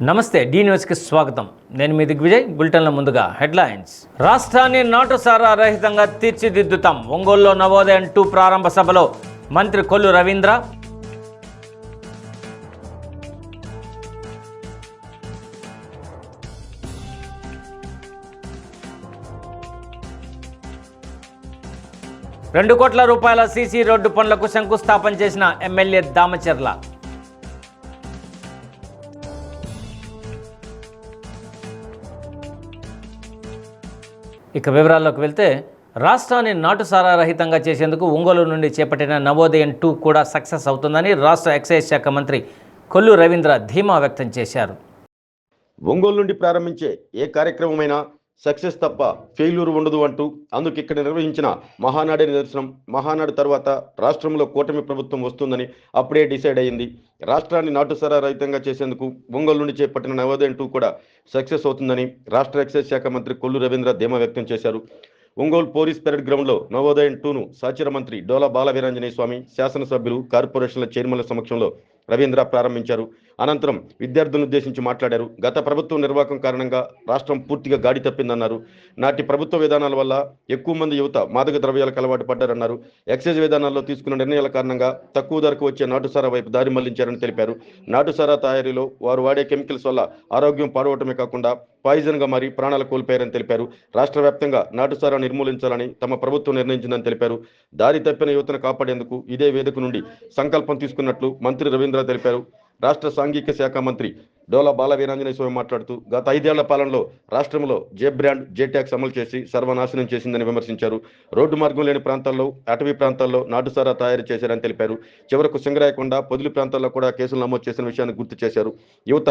నమస్తే డి న్యూస్కి స్వాగతం. నేను మీ దిగ్విజయ్. బులెటిన్ల ముందుగా హెడ్లైన్స్. రాష్ట్రాన్ని నాటుసారా రహితంగా తీర్చిదిద్దుతాం. ఒంగోలులో నవోదయం 2 ప్రారంభ సభలో మంత్రి కొల్లు రవీంద్ర. ₹2 కోట్ల సీసీ రోడ్డు పనులకు శంకుస్థాపన చేసిన ఎమ్మెల్యే దామచర్ల. ఇక వివరాల్లోకి వెళ్తే, రాష్ట్రాన్ని నాటుసారా రహితంగా చేసేందుకు ఒంగోలు నుండి చేపట్టిన నవోదయం 2 కూడా సక్సెస్ అవుతుందని రాష్ట్ర ఎక్సైజ్ శాఖ మంత్రి కొల్లు రవీంద్ర ధీమా వ్యక్తం చేశారు. ఒంగోలు నుండి ప్రారంభించే ఏ కార్యక్రమమైనా సక్సెస్ తప్ప ఫెయిల్యూర్ ఉండదు అంటూ అందుకు ఇక్కడ నిర్వహించిన మహానాడే నిదర్శనం. మహానాడు తర్వాత రాష్ట్రంలో కూటమి ప్రభుత్వం వస్తుందని అప్పుడే డిసైడ్ అయ్యింది. రాష్ట్రాన్ని నాటుసారా రహితంగా చేసేందుకు ఒంగోలు నుండి చేపట్టిన నవోదయం 2 కూడా సక్సెస్ అవుతుందని రాష్ట్ర ఎక్సైజ్ శాఖ మంత్రి కొల్లు రవీంద్ర ధీమా వ్యక్తం చేశారు. ఒంగోలు పోలీస్ పెరేడ్ గ్రౌండ్లో నవోదయం 2ను సాచిర మంత్రి డోలా బాల వీరాంజనేయ స్వామి, శాసనసభ్యులు, కార్పొరేషన్ల చైర్మన్ల సమక్షంలో రవీంద్ర ప్రారంభించారు. అనంతరం విద్యార్థులను ఉద్దేశించి మాట్లాడారు. గత ప్రభుత్వం నిర్వాహకం కారణంగా రాష్ట్రం పూర్తిగా గాడి తప్పిందన్నారు. నాటి ప్రభుత్వ విధానాల వల్ల ఎక్కువ మంది యువత మాదక ద్రవ్యాలకు అలవాటు పడ్డారన్నారు. ఎక్సైజ్ విధానాల్లో తీసుకున్న నిర్ణయాల కారణంగా తక్కువ ధరకు వచ్చే నాటుసారా వైపు దారి మళ్లించారని తెలిపారు. నాటుసారా తయారీలో వారు వాడే కెమికల్స్ వల్ల ఆరోగ్యం పాడవటమే కాకుండా పాయిజన్గా మారి ప్రాణాలు కోల్పోయారని తెలిపారు. రాష్ట్ర వ్యాప్తంగా నాటుసారా నిర్మూలించాలని తమ ప్రభుత్వం నిర్ణయించిందని తెలిపారు. దారి తప్పిన యువతను కాపాడేందుకు ఇదే వేదిక నుండి సంకల్పం తీసుకున్నట్లు మంత్రి రవీంద్ర తెలిపారు. రాష్ట్ర సాంఘిక శాఖ మంత్రి డోలా బాల వీరాంజనేయ స్వామి మాట్లాడుతూ గత 5 ఏళ్ల పాలనలో రాష్ట్రంలో జే బ్రాండ్, జే ట్యాక్స్ అమలు చేసి సర్వనాశనం చేసిందని విమర్శించారు. రోడ్డు మార్గం లేని ప్రాంతాల్లో, అటవీ ప్రాంతాల్లో నాటుసారా తయారు చేశారని తెలిపారు. చివరకు సింగరాయకొండ, పొదిలి ప్రాంతాల్లో కూడా కేసులు నమోదు చేసిన విషయాన్ని గుర్తు చేశారు. యువత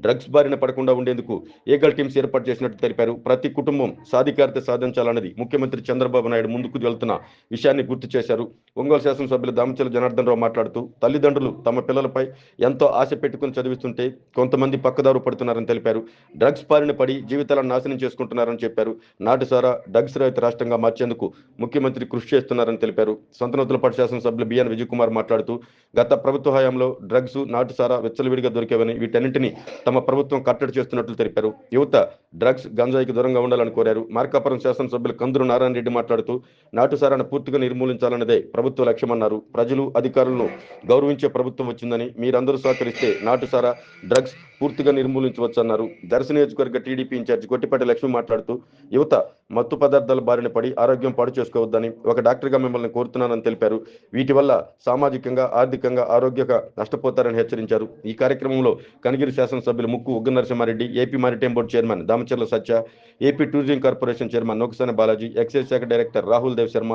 డ్రగ్స్ బారిన పడకుండా ఉండేందుకు ఈగల్ టీమ్స్ ఏర్పాటు చేసినట్టు తెలిపారు. ప్రతి కుటుంబం సాధికారత సాధించాలన్నది ముఖ్యమంత్రి చంద్రబాబు నాయుడు ముందుకు వెళ్తున్న విషయాన్ని గుర్తు చేశారు. ఒంగోలు శాసనసభ్యులు దామచర్ల జనార్దన్ రావు మాట్లాడుతూ తల్లిదండ్రులు తమ పిల్లలపై ఎంతో ఆశ పెట్టుకుని చదివిస్తుంటే కొంతమంది పక్కదారు పడుతున్నారని తెలిపారు. డ్రగ్స్ బారిన పడి జీవితాలను నాశనం చేసుకుంటున్నారని చెప్పారు. నాటుసారా డ్రగ్స్ రహిత రాష్ట్రంగా మార్చేందుకు ముఖ్యమంత్రి కృషి చేస్తున్నారని తెలిపారు. సంతనూతలపాటి శాసనసభ్యులు బిఎన్ విజయ్ కుమార్ మాట్లాడుతూ గత ప్రభుత్వ హయాంలో డ్రగ్స్, నాటుసారా విచ్చలవిడిగా దొరికేవని వీటన్నింటినీ తమ ప్రభుత్వం కట్టడి చేస్తున్నట్లు తెలిపారు. యువత డ్రగ్స్, గంజాయికి దూరంగా ఉండాలని కోరారు. మార్కాపురం శాసనసభ్యులు కందురు నారాయణ రెడ్డి మాట్లాడుతూ నాటుసారాను పూర్తిగా నిర్మూలించాలన్నదే ప్రభుత్వ లక్ష్యమన్నారు. ప్రజలు, అధికారులను గౌరవించే ప్రభుత్వం వచ్చిందని, మీరందరూ సహకరిస్తే నాటుసారా, డ్రగ్స్ పూర్తిగా నిర్మూలించవచ్చన్నారు. దర్శి నియోజకవర్గ టీడీపీ ఇన్ఛార్జి గొట్టిపాటి లక్ష్మి మాట్లాడుతూ యువత మత్తు పదార్థాల బారిన పడి ఆరోగ్యం పాడు చేసుకోవద్దని ఒక డాక్టర్గా మిమ్మల్ని కోరుతున్నానని తెలిపారు. వీటి వల్ల సామాజికంగా, ఆర్థికంగా, ఆరోగ్యంగా నష్టపోతారని హెచ్చరించారు. ఈ కార్యక్రమంలో కనిగిరి శాసనసభ్యులు Mukku Ugra Narasimha Reddy, AP maritime board chairman Damacharla Satya, AP tourism corporation chairman Nokasani Balaji, excise శాఖ డైరెక్టర్ రాహుల్ దేవ్ శర్మ,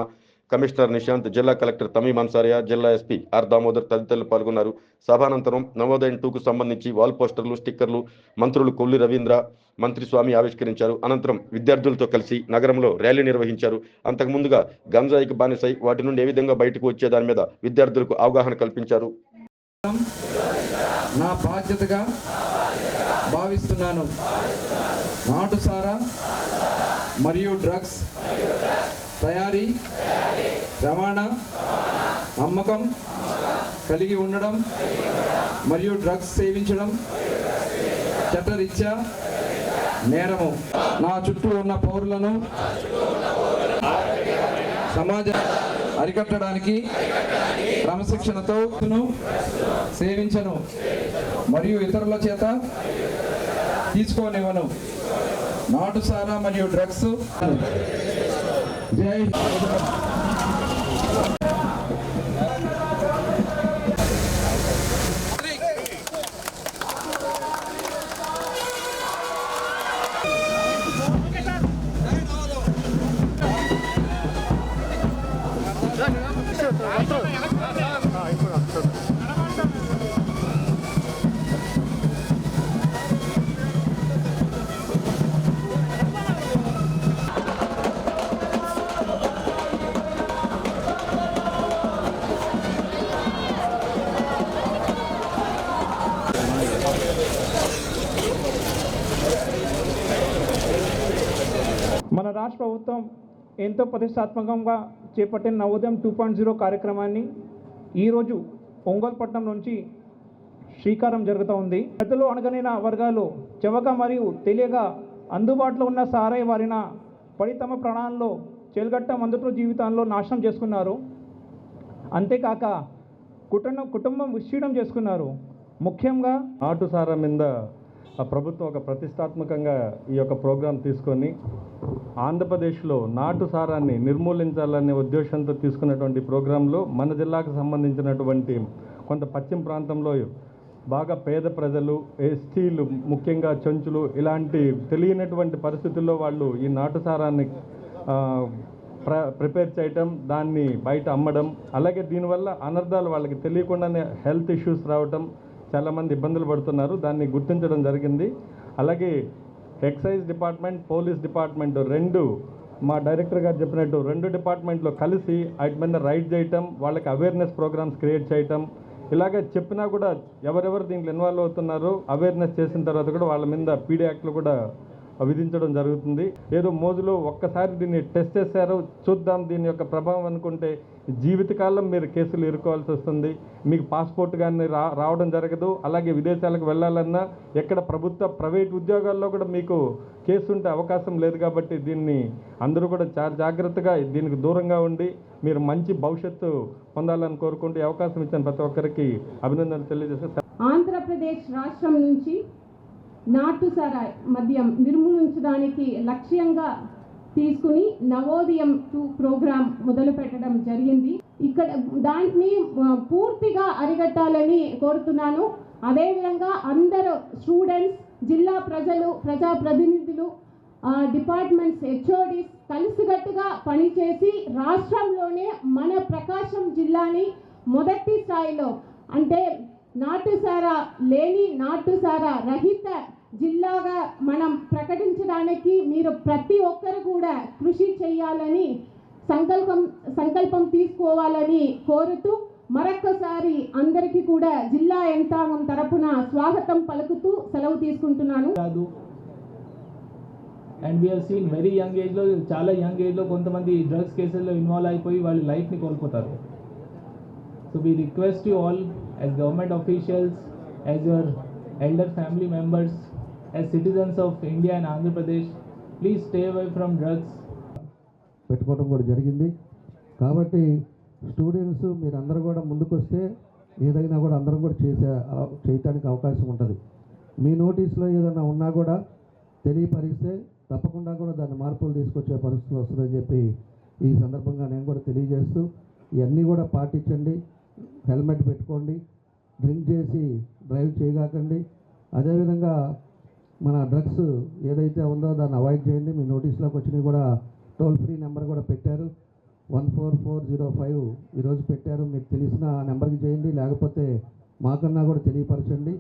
కమిషనర్ నిశాంత్, జిల్లా కలెక్టర్ తమీమ్ అన్సారియా, జిల్లా ఎస్పీ ఆర్ దామోదర్ తదితరులు పాల్గొన్నారు. సభానంతరం నవోదయం 2కు సంబంధించి వాల్ పోస్టర్లు, స్టిక్కర్లు మంత్రులు కొల్లు రవీంద్ర, మంత్రి స్వామి ఆవిష్కరించారు. అనంతరం విద్యార్థులతో కలిసి నగరంలో ర్యాలీ నిర్వహించారు. అంతకుముందుగా గంజాయికి బానిసై వాటి నుండి ఏ విధంగా బయటకు వచ్చే దాని మీద విద్యార్థులకు అవగాహన కల్పించారు. నా బాధ్యతగా భావిస్తున్నాను. నాటుసారా మరియు డ్రగ్స్ తయారీ, రవాణా, అమ్మకం కలిగి ఉండడం మరియు డ్రగ్స్ సేవించడం చట్టరీత్యా నేరము. నా చుట్టూ ఉన్న పౌరులను సమాజ అరికట్టడానికి క్రమశిక్షణతో సేవించను మరియు ఇతరుల చేత తీసుకోనివ్వను. నాటుసారా మరియు డ్రగ్స్ జై మన రాష్ట్ర ప్రభుత్వం ఎంతో ప్రతిష్టాత్మకంగా చేపట్టిన నవోదయం 2.0 కార్యక్రమాన్ని ఈరోజు ఒంగోలు పట్టణం నుంచి శ్రీకారం జరుగుతూ ఉంది. ప్రజలు అణగనిన వర్గాలు చవక మరియు తెలియక అందుబాటులో ఉన్న సారాయి వారిన పడి తమ ప్రాణాల్లో చేలుగట్ట మందుతో జీవితాల్లో నాశనం చేసుకున్నారు. అంతేకాక కుటుంబం విచ్ఛిన్నం చేసుకున్నారు. ముఖ్యంగా నాటుసారా మీద ప్రభుత్వం ఒక ప్రతిష్టాత్మకంగా ఈ యొక్క ప్రోగ్రాం తీసుకొని ఆంధ్రప్రదేశ్లో నాటుసారాన్ని నిర్మూలించాలనే ఉద్దేశంతో తీసుకున్నటువంటి ప్రోగ్రాంలో మన జిల్లాకు సంబంధించినటువంటి కొంత పశ్చిమ ప్రాంతంలో బాగా పేద ప్రజలు, ఎస్టీలు, ముఖ్యంగా చెంచులు ఇలాంటి తెలియనటువంటి పరిస్థితుల్లో వాళ్ళు ఈ నాటుసారాన్ని ప్రిపేర్ చేయటం, దాన్ని బయట అమ్మడం, అలాగే దీనివల్ల అనర్థాలు వాళ్ళకి తెలియకుండానే హెల్త్ ఇష్యూస్ రావటం, చాలామంది ఇబ్బందులు పడుతున్నారు. దాన్ని గుర్తించడం జరిగింది. అలాగే ఎక్సైజ్ డిపార్ట్మెంట్, పోలీస్ డిపార్ట్మెంట్ రెండు, మా డైరెక్టర్ గారు చెప్పినట్టు 2 డిపార్ట్మెంట్లో కలిసి వాటి మీద రైడ్ చేయటం, వాళ్ళకి అవేర్నెస్ ప్రోగ్రామ్స్ క్రియేట్ చేయటం, ఇలాగ చెప్పినా కూడా ఎవరెవరు దీంట్లో ఇన్వాల్వ్ అవుతున్నారో అవేర్నెస్ చేసిన తర్వాత కూడా వాళ్ళ మీద పీడీ యాక్ట్లు కూడా విధించడం జరుగుతుంది. ఏదో మోజులో ఒక్కసారి దీన్ని టెస్ట్ చేశారు, చూద్దాం దీని యొక్క ప్రభావం అనుకుంటే జీవితకాలం మీరు కేసులు ఇరుకోవాల్సి వస్తుంది. మీకు పాస్పోర్ట్ కానీ రావడం జరగదు. అలాగే విదేశాలకు వెళ్ళాలన్నా ఎక్కడ ప్రభుత్వ ప్రైవేట్ ఉద్యోగాల్లో కూడా మీకు కేసు ఉంటే అవకాశం లేదు. కాబట్టి దీన్ని అందరూ కూడా చాలా జాగ్రత్తగా దీనికి దూరంగా ఉండి మీరు మంచి భవిష్యత్తు పొందాలని కోరుకుంటూ అవకాశం ఇచ్చిన ప్రతి ఒక్కరికి అభినందనలు తెలియజేస్తే, ఆంధ్రప్రదేశ్ రాష్ట్రం నుంచి నాటుసారా మద్యం నిర్మూలించడానికి లక్ష్యంగా తీసుకుని నవోదయం 2 ప్రోగ్రాం మొదలు పెట్టడం జరిగింది. ఇక్కడ దాన్ని పూర్తిగా అరికట్టాలని కోరుతున్నాను. అదేవిధంగా అందరూ స్టూడెంట్స్, జిల్లా ప్రజలు, ప్రజాప్రతినిధులు, డిపార్ట్మెంట్స్, హెచ్ఓడీస్ కలిసికట్టుగా పనిచేసి రాష్ట్రంలోనే మన ప్రకాశం జిల్లాని మొదటి స్థాయిలో, అంటే నాటుసారా లేని, నాటుసారా రహిత జిల్లాగా మనం ప్రకటించడానికి మీరు ప్రతి ఒక్కరు కూడా కృషి చేయాలని సంకల్పం తీసుకోవాలని కోరుతూ మరొక్కసారి అందరికీ కూడా జిల్లా యంత్రాంగం తరపున స్వాగతం పలుకుతూ సెలవు తీసుకుంటున్నాను. And we have seen very young ఏజ్లో, చాలా యంగ్ ఏజ్లో కొంతమంది డ్రగ్స్ కేసుల్లో ఇన్వాల్వ్ అయిపోయి వాళ్ళ లైఫ్ని కోల్పోతారు. So we request you all as government officials, as your elder family members, as citizens of India and Andhra Pradesh, please stay away from drugs. పెట్టుకోవడం కూడా జరిగింది. కాబట్టి స్టూడెంట్స్ మీరందరూ కూడా ముందుకు వస్తే ఏదైనా కూడా అందరం కూడా చేయటానికి అవకాశం ఉంటుంది. మీ నోటీస్లో ఏదైనా ఉన్నా కూడా తెలియపరిస్తే తప్పకుండా కూడా దాన్ని మార్పులు తీసుకొచ్చే పరిస్థితులు వస్తుందని చెప్పి ఈ సందర్భంగా నేను కూడా తెలియజేస్తూ, ఇవన్నీ కూడా పాటించండి. హెల్మెట్ పెట్టుకోండి, డ్రింక్ చేసి డ్రైవ్ చేయగాకండి. అదేవిధంగా మన డ్రగ్స్ ఏదైతే ఉందో దాన్ని అవాయిడ్ చేయండి. మీ నోటీస్లోకి వచ్చినవి కూడా టోల్ ఫ్రీ నెంబర్ కూడా పెట్టారు, 14405 ఈరోజు పెట్టారు. మీకు తెలిసిన నెంబర్కి చేయండి, లేకపోతే మాకన్నా కూడా తెలియపరచండి.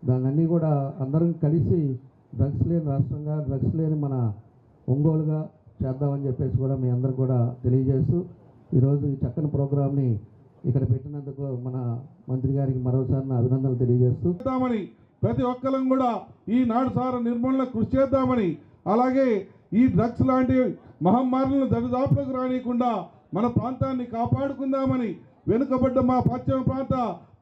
దాన్ని కూడా అందరం కలిసి డ్రగ్స్ లేని రాష్ట్రంగా, డ్రగ్స్ లేని మన ఒంగోలుగా చేద్దామని చెప్పేసి కూడా మీ అందరు కూడా తెలియజేస్తూ ఈరోజు ఈ చక్కని ప్రోగ్రామ్ని ఇక్కడ పెట్టినందుకు మన మంత్రి గారికి మరోసారి నా అభినందనలు తెలియజేస్తూ, ప్రతి ఒక్కరం కూడా ఈ నాటుసారా నిర్మూలన కృషి చేద్దామని, అలాగే ఈ డ్రగ్స్ లాంటి మహమ్మారులను దరిదాపులకు రానియకుండా మన ప్రాంతాన్ని కాపాడుకుందామని, వెనుకబడ్డ మా పశ్చిమ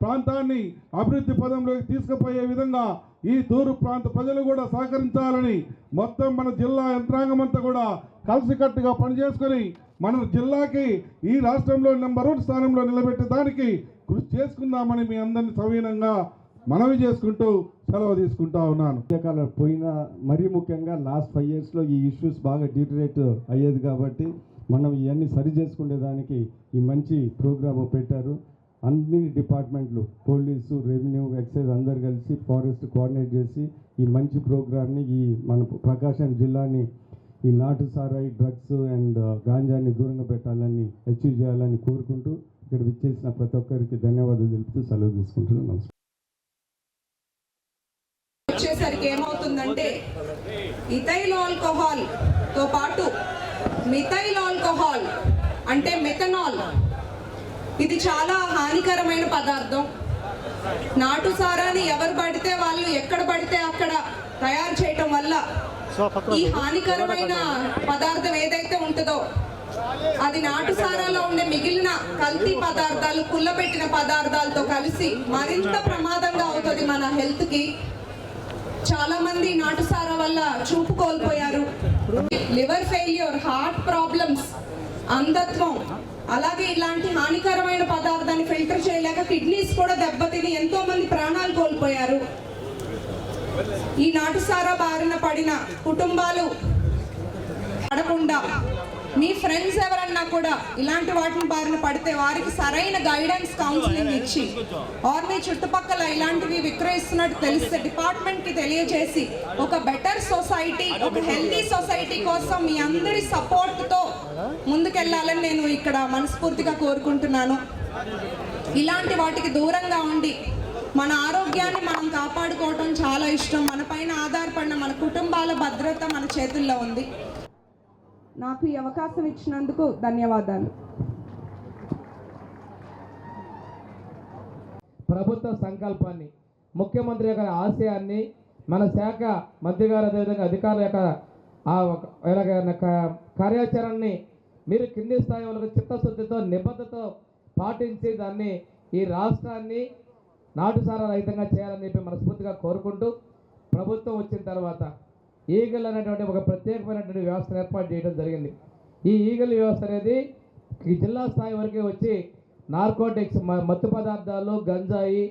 ప్రాంతాన్ని అభివృద్ధి పదంలోకి తీసుకుపోయే విధంగా ఈ తూర్పు ప్రాంత ప్రజలు కూడా సహకరించాలని, మొత్తం మన జిల్లా యంత్రాంగం అంతా కూడా కలిసికట్టుగా పనిచేసుకొని మన జిల్లాకి ఈ రాష్ట్రంలో నెంబర్ 1 స్థానంలో నిలబెట్టడానికి కృషి చేసుకుందామని మీ అందరినీ సవినయంగా మనవి చేసుకుంటూ సెలవు తీసుకుంటా ఉన్నాను. మధ్యకాలం మరీ ముఖ్యంగా లాస్ట్ 5 yearsలో ఈ ఇష్యూస్ బాగా డీటరేట్ అయ్యేది. కాబట్టి మనం ఇవన్నీ సరి చేసుకునేదానికి ఈ మంచి ప్రోగ్రామ్ పెట్టారు. అన్ని డిపార్ట్మెంట్లు, పోలీసు, రెవెన్యూ, ఎక్సైజ్ అందరు కలిసి ఫారెస్ట్ కోఆర్డినేట్ చేసి ఈ మంచి ప్రోగ్రామ్ని ఈ మన ప్రకాశం జిల్లాని ఈ నాటుసారాయి, డ్రగ్స్ అండ్ గాంజాని దూరంగా పెట్టాలని, అచీవ్ చేయాలని కోరుకుంటూ ఇక్కడ విచ్చేసిన ప్రతి ఒక్కరికి ధన్యవాదాలు తెలుపుతూ సెలవు తీసుకుంటున్నాను. వచ్చేసరికి ఏమవుతుందంటే ఇథైల్ ఆల్కహాల్ తో పాటు మిథైల్ ఆల్కహాల్ అంటే మెథనాల్, ఇది చాలా హానికరమైన పదార్థం. నాటుసారాని ఎవరు పడితే వాళ్ళు ఎక్కడ పడితే అక్కడ తయారు చేయటం వల్ల ఈ హానికరమైన పదార్థం ఏదైతే ఉంటుందో అది నాటుసారాలో ఉండే మిగిలిన కల్తీ పదార్థాలు, కుళ్ళబెట్టిన పదార్థాలతో కలిసి మరింత ప్రమాదంగా అవుతుంది మన హెల్త్కి. చాలా మంది నాటుసారా వల్ల చూపు కోల్పోయారు. లివర్ ఫెయిల్యూర్, హార్ట్ ప్రాబ్లమ్స్, అంధత్వం, అలాగే ఇలాంటి హానికరమైన పదార్థాన్ని ఫిల్టర్ చేయలేక కిడ్నీస్ కూడా దెబ్బతిని ఎంతో మంది ప్రాణాలు కోల్పోయారు. ఈ నాటుసారా బారిన పడిన కుటుంబాలు పడకుండా మీ ఫ్రెండ్స్ ఎవరన్నా కూడా ఇలాంటి వాటిని బారిన పడితే వారికి సరైన గైడెన్స్, కౌన్సిలింగ్ ఇచ్చి మీ చుట్టుపక్కల ఇలాంటివి విక్రయిస్తున్నట్టు తెలిస్తే డిపార్ట్మెంట్కి తెలియజేసి ఒక బెటర్ సొసైటీ, ఒక హెల్తీ సొసైటీ కోసం మీ అందరి సపోర్ట్తో ముందుకెళ్లాలని నేను ఇక్కడ మనస్ఫూర్తిగా కోరుకుంటున్నాను. ఇలాంటి వాటికి దూరంగా ఉండి మన ఆరోగ్యాన్ని మనం కాపాడుకోవటం చాలా ఇష్టం. మన పైన ఆధారపడిన మన కుటుంబాల భద్రత మన చేతుల్లో ఉంది. నాకు ఈ అవకాశం ఇచ్చినందుకు ధన్యవాదాలు. ప్రభుత్వ సంకల్పాన్ని, ముఖ్యమంత్రి యొక్క ఆశయాన్ని మన శాఖ మంత్రి గారు అదేవిధంగా అధికారుల యొక్క కార్యాచరణని మీరు కింది స్థాయి వాళ్ళకు చిత్తశుద్ధితో, నిబద్ధతతో పాటించి దాన్ని ఈ రాష్ట్రాన్ని నాటుసారా రహితంగా చేయాలని చెప్పి మనస్ఫూర్తిగా కోరుకుంటూ, ప్రభుత్వం వచ్చిన తర్వాత ఈగల్ అనేటువంటి ఒక ప్రత్యేకమైనటువంటి వ్యవస్థను ఏర్పాటు చేయడం జరిగింది. ఈ ఈగల్ వ్యవస్థ అనేది ఈ జిల్లా స్థాయి వరకే వచ్చి నార్కోటిక్స్, మత్తు పదార్థాలు, గంజాయి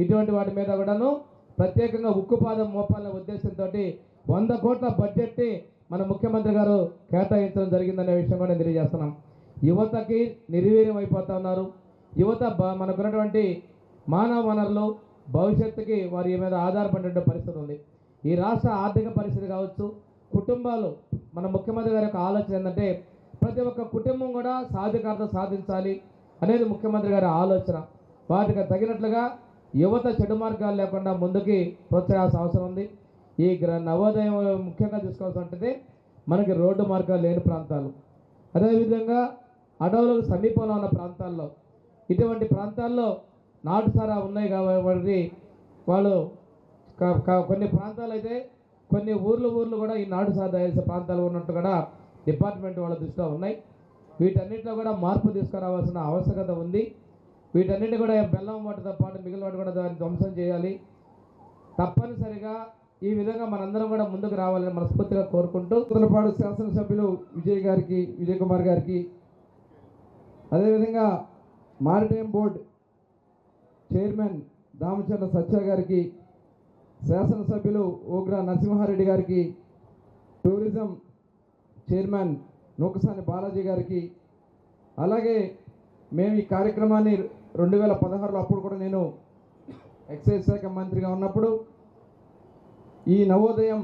ఇటువంటి వాటి మీద కూడాను ప్రత్యేకంగా ఉక్కుపాదం మోపాలనే ఉద్దేశంతో 100 కోట్ల బడ్జెట్ని మన ముఖ్యమంత్రి గారు కేటాయించడం జరిగిందనే విషయం కూడా తెలియజేస్తున్నాం. యువతకి నిర్వీర్యం అయిపోతూ ఉన్నారు. యువత మనకున్నటువంటి మానవ వనరులు, భవిష్యత్తుకి వారి మీద ఆధారపడిన పరిస్థితి ఉంది. ఈ రాష్ట్ర ఆర్థిక పరిస్థితి కావచ్చు, కుటుంబాలు, మన ముఖ్యమంత్రి గారి యొక్క ఆలోచన ఏంటంటే ప్రతి ఒక్క కుటుంబం కూడా సాధికారత సాధించాలి అనేది ముఖ్యమంత్రి గారి ఆలోచన. వాటికి తగినట్లుగా యువత చెడు మార్గాలు లేకుండా ముందుకి ప్రోత్సహించాల్సిన అవసరం ఉంది. ఈ నవోదయం ముఖ్యంగా చూసుకోవాల్సి ఉంటుంది మనకి రోడ్డు మార్గాలు లేని ప్రాంతాలు, అదేవిధంగా అడవులకు సమీపంలో ఉన్న ప్రాంతాల్లో, ఇటువంటి ప్రాంతాల్లో నాటుసారా ఉన్నాయి కాబట్టి వాళ్ళు కొన్ని ప్రాంతాలు అయితే కొన్ని ఊర్లు కూడా ఈ నాటుసారా చేసే ప్రాంతాలు ఉన్నట్టు కూడా డిపార్ట్మెంట్ వాళ్ళ దృష్టిలో ఉన్నాయి. వీటన్నిటిలో కూడా మార్పు తీసుకురావాల్సిన ఆవశ్యకత ఉంది. వీటన్నిటి కూడా బెల్లం వాటితో పాటు మిగిలిన వాటి కూడా దాన్ని ధ్వంసం చేయాలి. తప్పనిసరిగా ఈ విధంగా మనందరం కూడా ముందుకు రావాలని మనస్ఫూర్తిగా కోరుకుంటూ, తొలపాడు శాసనసభ్యులు విజయ్ కుమార్ గారికి, అదేవిధంగా మారిటైమ్ బోర్డ్ చైర్మన్ దామచర్ల సత్య గారికి, శాసనసభ్యులు ఓగ్రా నరసింహారెడ్డి గారికి, టూరిజం చైర్మన్ నూకసాని బాలాజీ గారికి, అలాగే మేము ఈ కార్యక్రమాన్ని 2016లో అప్పుడు కూడా నేను ఎక్సైజ్ శాఖ మంత్రిగా ఉన్నప్పుడు ఈ నవోదయం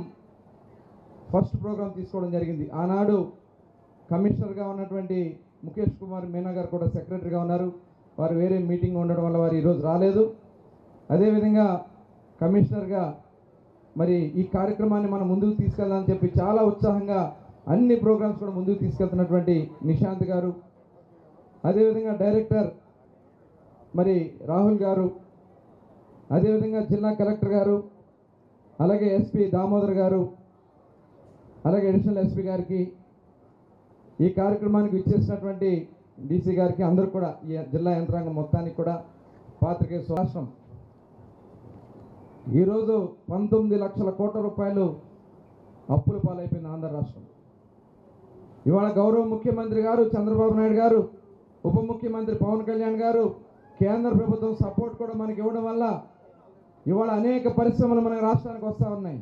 ఫస్ట్ ప్రోగ్రాం తీసుకోవడం జరిగింది. ఆనాడు కమిషనర్గా ఉన్నటువంటి ముఖేష్ కుమార్ మీనా గారు కూడా సెక్రటరీగా ఉన్నారు. వారు వేరే మీటింగ్ ఉండడం వల్ల వారు ఈరోజు రాలేదు. అదేవిధంగా కమిషనర్గా మరి ఈ కార్యక్రమాన్ని మనం ముందుకు తీసుకెళ్దామని చెప్పి చాలా ఉత్సాహంగా అన్ని ప్రోగ్రామ్స్ కూడా ముందుకు తీసుకెళ్తున్నటువంటి నిశాంత్ గారు, అదేవిధంగా డైరెక్టర్ మరి రాహుల్ గారు, అదేవిధంగా జిల్లా కలెక్టర్ గారు, అలాగే ఎస్పీ దామోదర్ గారు, అలాగే అడిషనల్ ఎస్పీ గారికి, ఈ కార్యక్రమానికి ఇచ్చేసినటువంటి డీసీ గారికి, అందరూ కూడా ఈ జిల్లా యంత్రాంగం మొత్తానికి కూడా పాత్రికేయ రాష్ట్రం ఈరోజు 19 లక్షల కోట్ల రూపాయలు అప్పుల పాలైపోయింది ఆంధ్ర రాష్ట్రం. ఇవాళ గౌరవ ముఖ్యమంత్రి గారు చంద్రబాబు నాయుడు గారు, ఉప ముఖ్యమంత్రి పవన్ కళ్యాణ్ గారు, కేంద్ర ప్రభుత్వం సపోర్ట్ కూడా మనకి ఇవ్వడం వల్ల ఇవాళ అనేక పరిశ్రమలు మన రాష్ట్రానికి వస్తూ ఉన్నాయి.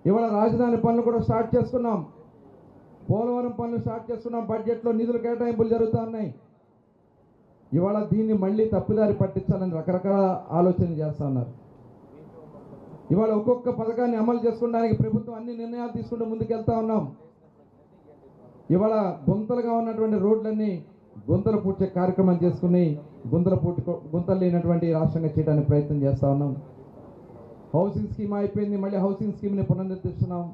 ఇవాళ రాజధాని పనులు కూడా స్టార్ట్ చేసుకున్నాం, పోలవరం పనులు స్టార్ట్ చేసుకున్నాం, బడ్జెట్లో నిధులు కేటాయింపులు జరుగుతూ ఉన్నాయి. ఇవాళ దీన్ని మళ్ళీ తప్పుదారి పట్టించాలని రకరకాల ఆలోచన చేస్తూ ఉన్నారు. ఇవాళ ఒక్కొక్క పథకాన్ని అమలు చేసుకోవడానికి ప్రభుత్వం అన్ని నిర్ణయాలు తీసుకుంటూ ముందుకెళ్తా ఉన్నాం. ఇవాళ గుంతలుగా ఉన్నటువంటి రోడ్లన్నీ గుంతలు పూడ్చే కార్యక్రమం చేసుకుని గుంతలు లేనటువంటి రాష్ట్రంగా చేయడానికి ప్రయత్నం చేస్తూ ఉన్నాం. హౌసింగ్ స్కీమ్ అయిపోయింది, మళ్ళీ హౌసింగ్ స్కీమ్ని పునరుద్ధరిస్తున్నాం.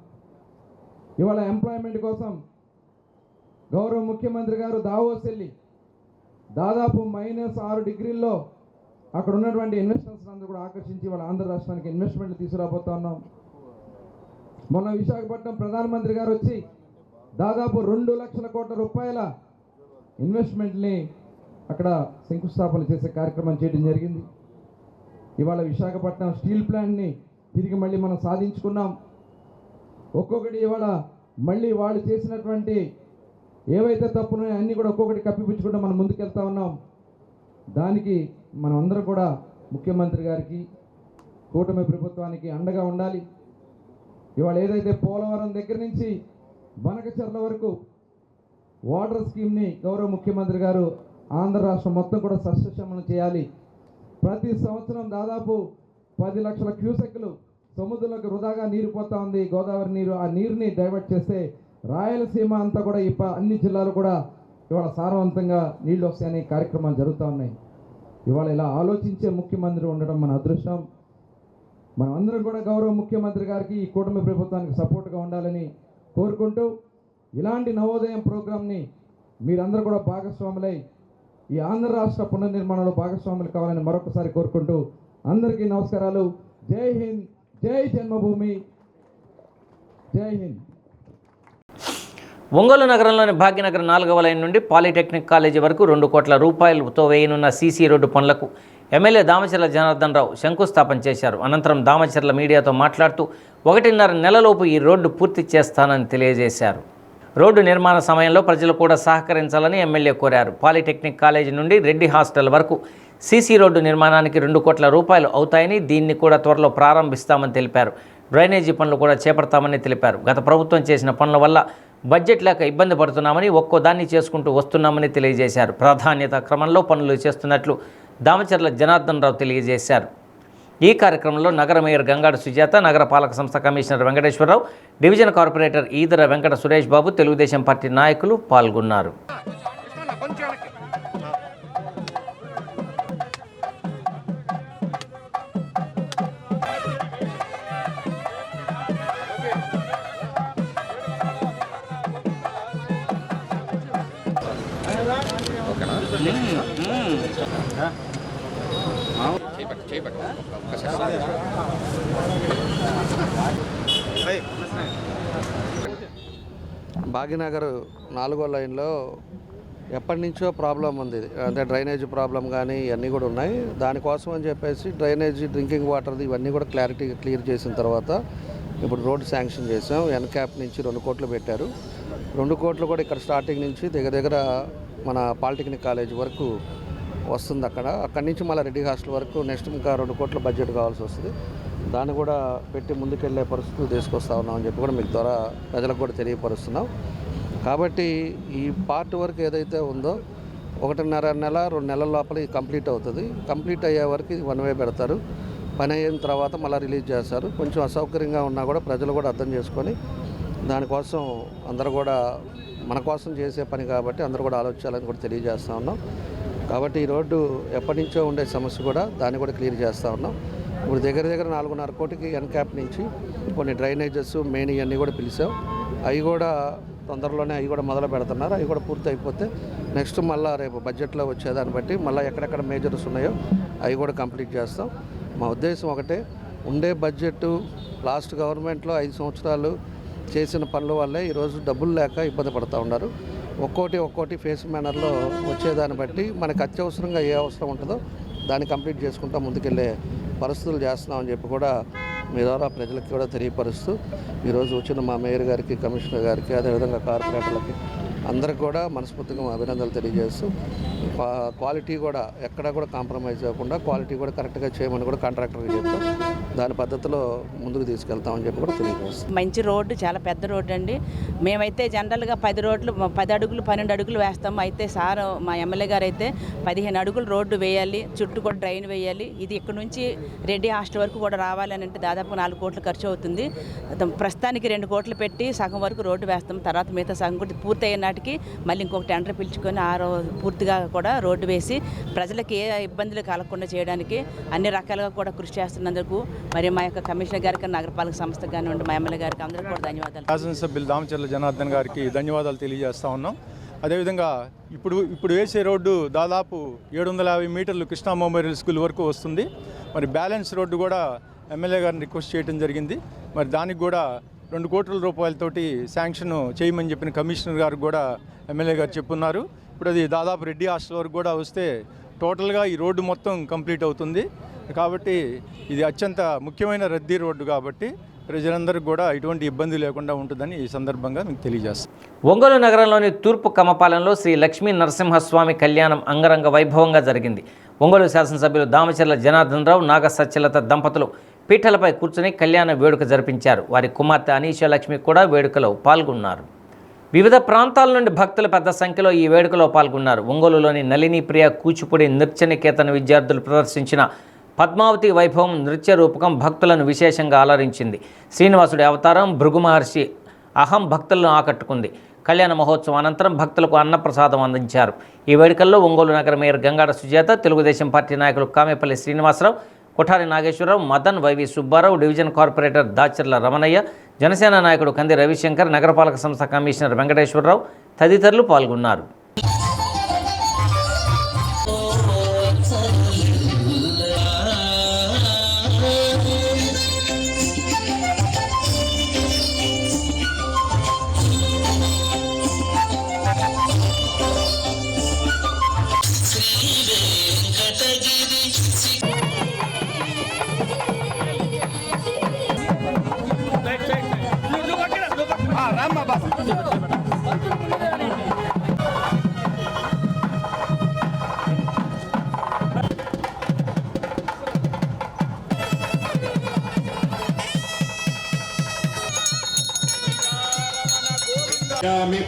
ఇవాళ ఎంప్లాయ్మెంట్ కోసం గౌరవ ముఖ్యమంత్రి గారు దావోస్ వెళ్ళి దాదాపు -6 డిగ్రీల్లో అక్కడ ఉన్నటువంటి ఇన్వెస్టర్స్ అందరూ కూడా ఆకర్షించి వాళ్ళ ఆంధ్ర రాష్ట్రానికి ఇన్వెస్ట్మెంట్లు తీసుకురాబోతా ఉన్నాం. మొన్న విశాఖపట్నం ప్రధానమంత్రి గారు వచ్చి దాదాపు 2 లక్షల కోట్ల రూపాయల ఇన్వెస్ట్మెంట్ని అక్కడ శంకుస్థాపన చేసే కార్యక్రమం చేయడం జరిగింది. ఇవాళ విశాఖపట్నం స్టీల్ ప్లాంట్ని తిరిగి మళ్ళీ మనం సాధించుకున్నాం. ఒక్కొక్కటి ఇవాళ మళ్ళీ వాళ్ళు చేసినటువంటి ఏవైతే తప్పున్నాయో అన్నీ కూడా ఒక్కొక్కటి కప్పిపుచ్చుకుంటూ మనం ముందుకెళ్తా ఉన్నాం. దానికి మనం అందరం కూడా ముఖ్యమంత్రి గారికి, కూటమి ప్రభుత్వానికి అండగా ఉండాలి. ఇవాళ ఏదైతే పోలవరం దగ్గర నుంచి బనకచెర్ల వరకు వాటర్ స్కీమ్ని గౌరవ ముఖ్యమంత్రి గారు ఆంధ్ర రాష్ట్రం మొత్తం కూడా సస్యశ్యామలం చేయాలి. ప్రతి సంవత్సరం దాదాపు 10 లక్షల క్యూసెక్లు సముద్రంలోకి వృధాగా నీరు పోతా ఉంది, గోదావరి నీరు. ఆ నీరుని డైవర్ట్ చేస్తే రాయలసీమ అంతా కూడా అన్ని జిల్లాలు కూడా ఇవాళ సారవంతంగా నీళ్లు వస్తాయనే కార్యక్రమాలు జరుగుతూ ఉన్నాయి. ఇవాళ ఇలా ఆలోచించే ముఖ్యమంత్రి ఉండడం మన అదృష్టం. మనం అందరం కూడా గౌరవ ముఖ్యమంత్రి గారికి, ఈ కూటమి ప్రభుత్వానికి సపోర్ట్గా ఉండాలని కోరుకుంటూ, ఇలాంటి నవోదయం ప్రోగ్రామ్ని మీరందరూ కూడా భాగస్వాములై ఈ ఆంధ్ర రాష్ట్ర పునర్నిర్మాణంలో భాగస్వాములు కావాలని మరొకసారి కోరుకుంటూ అందరికీ నమస్కారాలు. జై హింద్, జై జన్మభూమి, జై హింద్. ఒంగోలు నగరంలోని భాగ్యనగర్ 4వ లైన్ నుండి పాలిటెక్నిక్ కాలేజీ వరకు 2 కోట్ల రూపాయలతో వేయనున్న సీసీ రోడ్డు పనులకు ఎమ్మెల్యే దామచర్ల జనార్దన్ రావు శంకుస్థాపన చేశారు. అనంతరం దామచర్ల మీడియాతో మాట్లాడుతూ 1.5 నెలలోపు ఈ రోడ్డు పూర్తి చేస్తానని తెలియజేశారు. రోడ్డు నిర్మాణ సమయంలో ప్రజలు కూడా సహకరించాలని ఎమ్మెల్యే కోరారు. పాలిటెక్నిక్ కాలేజీ నుండి రెడ్డి హాస్టల్ వరకు సీసీ రోడ్డు నిర్మాణానికి 2 కోట్ల రూపాయలు అవుతాయని, దీన్ని కూడా త్వరలో ప్రారంభిస్తామని తెలిపారు. డ్రైనేజీ పనులు కూడా చేపడతామని తెలిపారు. గత ప్రభుత్వం చేసిన పనుల వల్ల బడ్జెట్ లేక ఇబ్బంది పడుతున్నామని, ఒక్కో దాన్ని చేసుకుంటూ వస్తున్నామని తెలియజేశారు. ప్రాధాన్యత క్రమంలో పనులు చేస్తున్నట్లు దామచర్ల జనార్దన్ రావు తెలియజేశారు. ఈ కార్యక్రమంలో నగర మేయర్ గంగాడు సుజాత, నగర పాలక సంస్థ commissioner Venkateswara Rao, division corporator Edara Venkata Suresh Babu, Telugu Desam party నాయకులు పాల్గొన్నారు. భాగ్యనగర్ 4వ లైన్లో ఎప్పటి నుంచో ప్రాబ్లం ఉంది. అంటే డ్రైనేజ్ ప్రాబ్లం కానీ ఇవన్నీ కూడా ఉన్నాయి. దానికోసం అని చెప్పేసి డ్రైనేజీ, డ్రింకింగ్ వాటర్ది ఇవన్నీ కూడా క్లియర్ చేసిన తర్వాత ఇప్పుడు రోడ్డు శాంక్షన్ చేసాం. ఎన్క్యాప్ నుంచి 2 కోట్లు పెట్టారు. 2 కోట్లు కూడా ఇక్కడ స్టార్టింగ్ నుంచి దగ్గర మన పాలిటెక్నిక్ కాలేజ్ వరకు వస్తుంది. అక్కడి నుంచి మళ్ళీ రెడ్డి హాస్టల్ వరకు నెక్స్ట్ ఇంకా 2 కోట్ల బడ్జెట్ కావాల్సి వస్తుంది. దాన్ని కూడా పెట్టి ముందుకెళ్లే పరిస్థితులు తీసుకొస్తా ఉన్నామని చెప్పి కూడా మీకు ద్వారా ప్రజలకు కూడా తెలియపరుస్తున్నాం. కాబట్టి ఈ పార్ట్ వరకు ఏదైతే ఉందో 1.5 నెల 2 నెలల లోపల ఇది కంప్లీట్ అవుతుంది. కంప్లీట్ అయ్యే వరకు ఇది 1 వే పెడతారు. పని అయిన తర్వాత మళ్ళీ రిలీజ్ చేస్తారు. కొంచెం అసౌకర్యంగా ఉన్నా కూడా ప్రజలు కూడా అర్థం చేసుకొని దానికోసం అందరూ కూడా మన కోసం చేసే పని కాబట్టి అందరూ కూడా ఆలోచించాలని కూడా తెలియజేస్తూ ఉన్నాం. కాబట్టి ఈ రోడ్డు ఎప్పటి నుంచో ఉండే సమస్య కూడా దాన్ని కూడా క్లియర్ చేస్తూ ఉన్నాం. ఇప్పుడు దగ్గర 4.5 కోటికి ఎన్క్యాప్ నుంచి కొన్ని డ్రైనేజెస్ మెయిన్ ఇవన్నీ కూడా పిలిచాం. అవి కూడా తొందరలోనే అవి కూడా మొదలు పెడుతున్నారు. అవి కూడా పూర్తి అయిపోతే నెక్స్ట్ మళ్ళీ రేపు బడ్జెట్లో వచ్చేదాన్ని బట్టి మళ్ళీ ఎక్కడెక్కడ మేజర్స్ ఉన్నాయో అవి కూడా కంప్లీట్ చేస్తాం. మా ఉద్దేశం ఒకటే, ఉండే బడ్జెట్ లాస్ట్ గవర్నమెంట్లో 5 సంవత్సరాలు చేసిన పనుల వల్లే ఈరోజు డబ్బులు లేక ఇబ్బంది పడుతూ ఉన్నారు. ఒక్కోటి ఫేస్ మేనర్లో వచ్చేదాన్ని బట్టి మనకు అత్యవసరంగా ఏ అవసరం ఉంటుందో దాన్ని కంప్లీట్ చేసుకుంటూ ముందుకెళ్ళే పరిస్థితులు చేస్తున్నామని చెప్పి కూడా మీ ద్వారా ప్రజలకు కూడా తెలియపరుస్తూ ఈరోజు వచ్చిన మా మేయర్ గారికి, కమిషనర్ గారికి, అదేవిధంగా కార్పొరేటర్లకి అందరికి కూడా మనస్ఫూర్తిగా అభినందనలు తెలియజేస్తూ క్వాలిటీ కూడా ఎక్కడా కూడా కాంప్రమైజ్ అవ్వకుండా క్వాలిటీ కూడా కరెక్ట్గా చేయమని కూడా కాంట్రాక్టర్కి చెప్తాం. దాని పద్ధతిలో ముందుకు తీసుకెళ్తామని చెప్పి కూడా తెలియజేస్తాం. మంచి రోడ్డు, చాలా పెద్ద రోడ్డు అండి. మేమైతే జనరల్గా 10 అడుగులు 12 అడుగులు వేస్తాము. అయితే సార్ మా ఎమ్మెల్యే గారు అయితే 15 అడుగులు రోడ్డు వేయాలి, చుట్టూ కూడా డ్రైన్ వేయాలి. ఇది ఇక్కడ నుంచి రెడ్డి హాస్టల్ వరకు కూడా రావాలని అంటే దాదాపు 4 కోట్లు ఖర్చు అవుతుంది. ప్రస్తుతానికి 2 కోట్లు పెట్టి సగం వరకు రోడ్డు వేస్తాం. తర్వాత మిగతా సగం కూడా పూర్తి అయిన నాటికి మళ్ళీ ఇంకొక టెండర్ పిలుచుకొని పూర్తిగా కూడా రోడ్డు వేసి ప్రజలకు ఏ ఇబ్బందులు కలగకుండా చేయడానికి అన్ని రకాలుగా కూడా కృషి చేస్తున్నందుకు మరి మా యొక్క కమిషనర్ గారికి, నగరపాలక సంస్థ కానివ్వండి, మా ఎమ్మెల్యే గారికి అందరికీ కూడా ధన్యవాదాలు. శాసనసభ్యులు దామచర్ల జనార్దన్ గారికి ధన్యవాదాలు తెలియజేస్తూ ఉన్నాం. అదేవిధంగా ఇప్పుడు వేసే రోడ్డు దాదాపు 750 మీటర్లు కృష్ణా మెమోరియల్ స్కూల్ వరకు వస్తుంది. మరి బ్యాలెన్స్ రోడ్డు కూడా ఎమ్మెల్యే గారిని రిక్వెస్ట్ చేయడం జరిగింది. మరి దానికి కూడా 2 కోట్ల రూపాయలతోటి శాంక్షన్ చేయమని చెప్పిన కమిషనర్ గారు కూడా ఎమ్మెల్యే గారు చెప్పున్నారు. ఇప్పుడు అది దాదాపు రెడ్డి హాస్టల్ వరకు కూడా వస్తే టోటల్గా ఈ రోడ్డు మొత్తం కంప్లీట్ అవుతుంది. కాబట్టి ఇది అత్యంత ముఖ్యమైన రద్దీ రోడ్డు కాబట్టి ప్రజలందరికీ కూడా ఎటువంటి ఇబ్బంది లేకుండా ఉంటుందని ఈ సందర్భంగా మీకు తెలియజేస్తాం. ఒంగోలు నగరంలోని తూర్పు కమ్మపాలెంలో శ్రీ లక్ష్మీ నరసింహస్వామి కళ్యాణం అంగరంగ వైభవంగా జరిగింది. ఒంగోలు శాసనసభ్యులు దామచర్ల జనార్దన్ రావు, నాగ సత్యలత దంపతులు పీఠలపై కూర్చుని కళ్యాణ వేడుక జరిపించారు. వారి కుమార్తె అనీషా లక్ష్మి కూడా వేడుకలో పాల్గొన్నారు. వివిధ ప్రాంతాల నుండి భక్తులు పెద్ద సంఖ్యలో ఈ వేడుకలో పాల్గొన్నారు. ఒంగోలులోని నళిని ప్రియ కూచిపూడి నృత్యనికేతన విద్యార్థులు ప్రదర్శించిన పద్మావతి వైభవం నృత్య రూపకం భక్తులను విశేషంగా అలరించింది. శ్రీనివాసుడి అవతారం భృగు మహర్షి అహం భక్తులను ఆకట్టుకుంది. కళ్యాణ మహోత్సవం అనంతరం భక్తులకు అన్నప్రసాదం అందించారు. ఈ వేడుకల్లో ఒంగోలు నగర మేయర్ గంగాడ సుజాత, తెలుగుదేశం పార్టీ నాయకులు Kamepalli Srinivasa Rao, Kothari Nageswara Rao, Madan, YV Subba Rao, division corporator Dacharla Ramanaiah, Janasena నాయకుడు కంది రవిశంకర్, నగరపాలక సంస్థ కమిషనర్ వెంకటేశ్వరరావు తదితరులు పాల్గొన్నారు.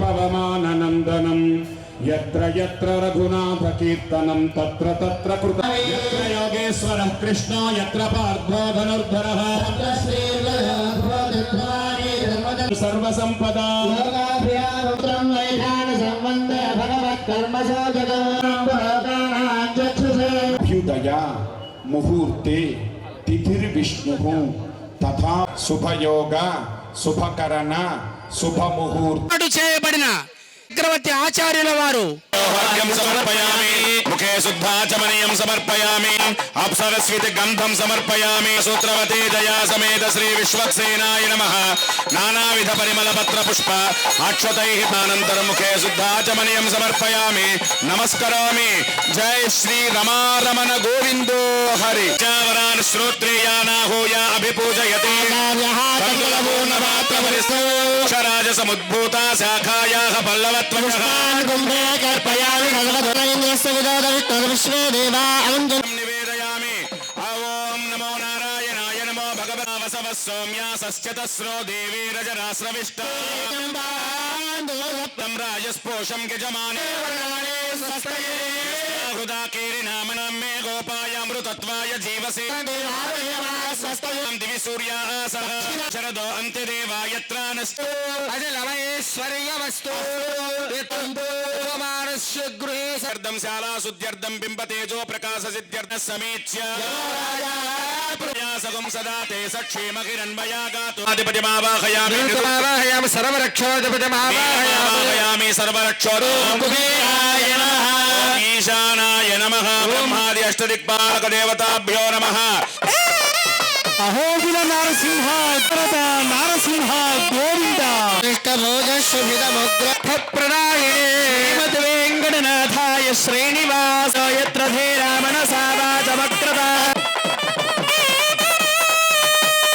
పవమానందనం యత్ర యత్ర రఘునాథ కీర్తనం తత్ర తత్ర కృత యత్ర యోగేశ్వరః కృష్ణో యత్ర పార్థో ధనుర్ధరః సర్వసంపదా అభ్యుదయ ముహూర్తే తిథిర్విష్ణుః తథా శుభయోగ శుభకరణ శుభముహూర్తం చేయబడిన చక్రవర్తి ఆచార్యుల వారు సమర్పయామి, ముఖే శుద్ధాచమనీయం సమర్పయామి, అప్సరస్వితి గంధం సమర్పయామి, సూత్రవతి దయా సమేత శ్రీ విశ్వక్సేనాయ నమః. నానావిధ పరిమళ పత్ర పుష్ప అక్షతైః అనంతరం ముఖే శుద్ధాచమనీయం సమర్పయామి, నమస్కరోమి. జై శ్రీ రమారమణ గోవిందో హరి. చావరాన్ శ్రోత్రియానాహూయ అభిపూజయతి క్షరాజ సముద్భూత శాఖాయాః పల్లవత్వజః నివేదయామి. ఓం నమో నారాయణాయ నమో భగవతా వసవ సౌమ్యాసశ్చతస్రో దేవీ రజరాశ్రవిష్టం రాజస్పోషం యజమానే హృదా కీరినామనం మే గోపాయ అమృతత్వాయ జీవసే దివి సూర్యా సహ శరదో అంత్యదేవాయత్రానస్తు అజలమయేశ్వర్యవస్తు గృహే సర్దం శాలా శుద్ధ్యర్థం బింబతేజో ప్రకాశ సిద్ధ్యర్థ సమీచ్య ప్రయాసగం సదా తే సక్షేమ కిరణ్మయా గాతో ఆదిపతిమావాహయామి సర్వరక్షోధిపతిమావాహయామి సర్వరక్షోరుముఖేయాయ నమః. ఈశానాయ నమః. బ్రహ్మాది అష్టదిక్పాలక దేవతాభ్యో నమః. అహోబిల నరసింహ నరసింహ గోవింద వెంకటనాథాయ శ్రీనివాసాయ త్రధేరామణ సావాచమక్రత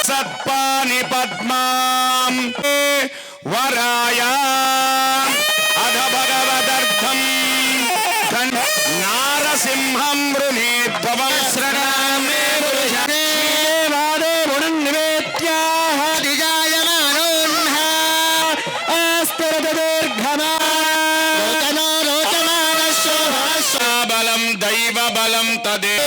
సత్పాని పద్మాం వరాయ అధ భగవదర్థం నారసింహం వృణీధ్వవం శ్రణామే బలం దైవ బలం తదే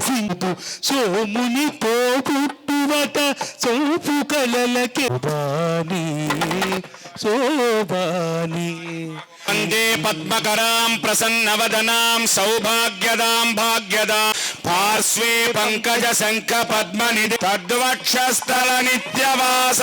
సింధు సోముని పోగొట్టువట సోపు కలలకి శోభాని వందే పద్మకరాం ప్రసన్నవదనాం సౌభాగ్యదాం భాగ్యదా పార్శ్వే పంకజ శంఖ పద్మనిధి తద్వక్షస్థల నిత్యవాస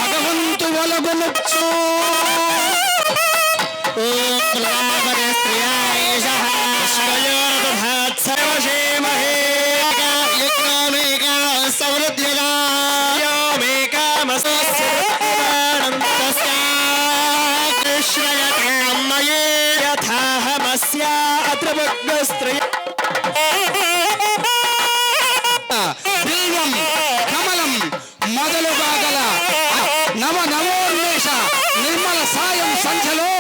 భగవంతు వలగునుచ్చు బిల్వం కమలం మొదలుగా గల నవోన్మేష నిర్మల సాయం సంఖ్యలో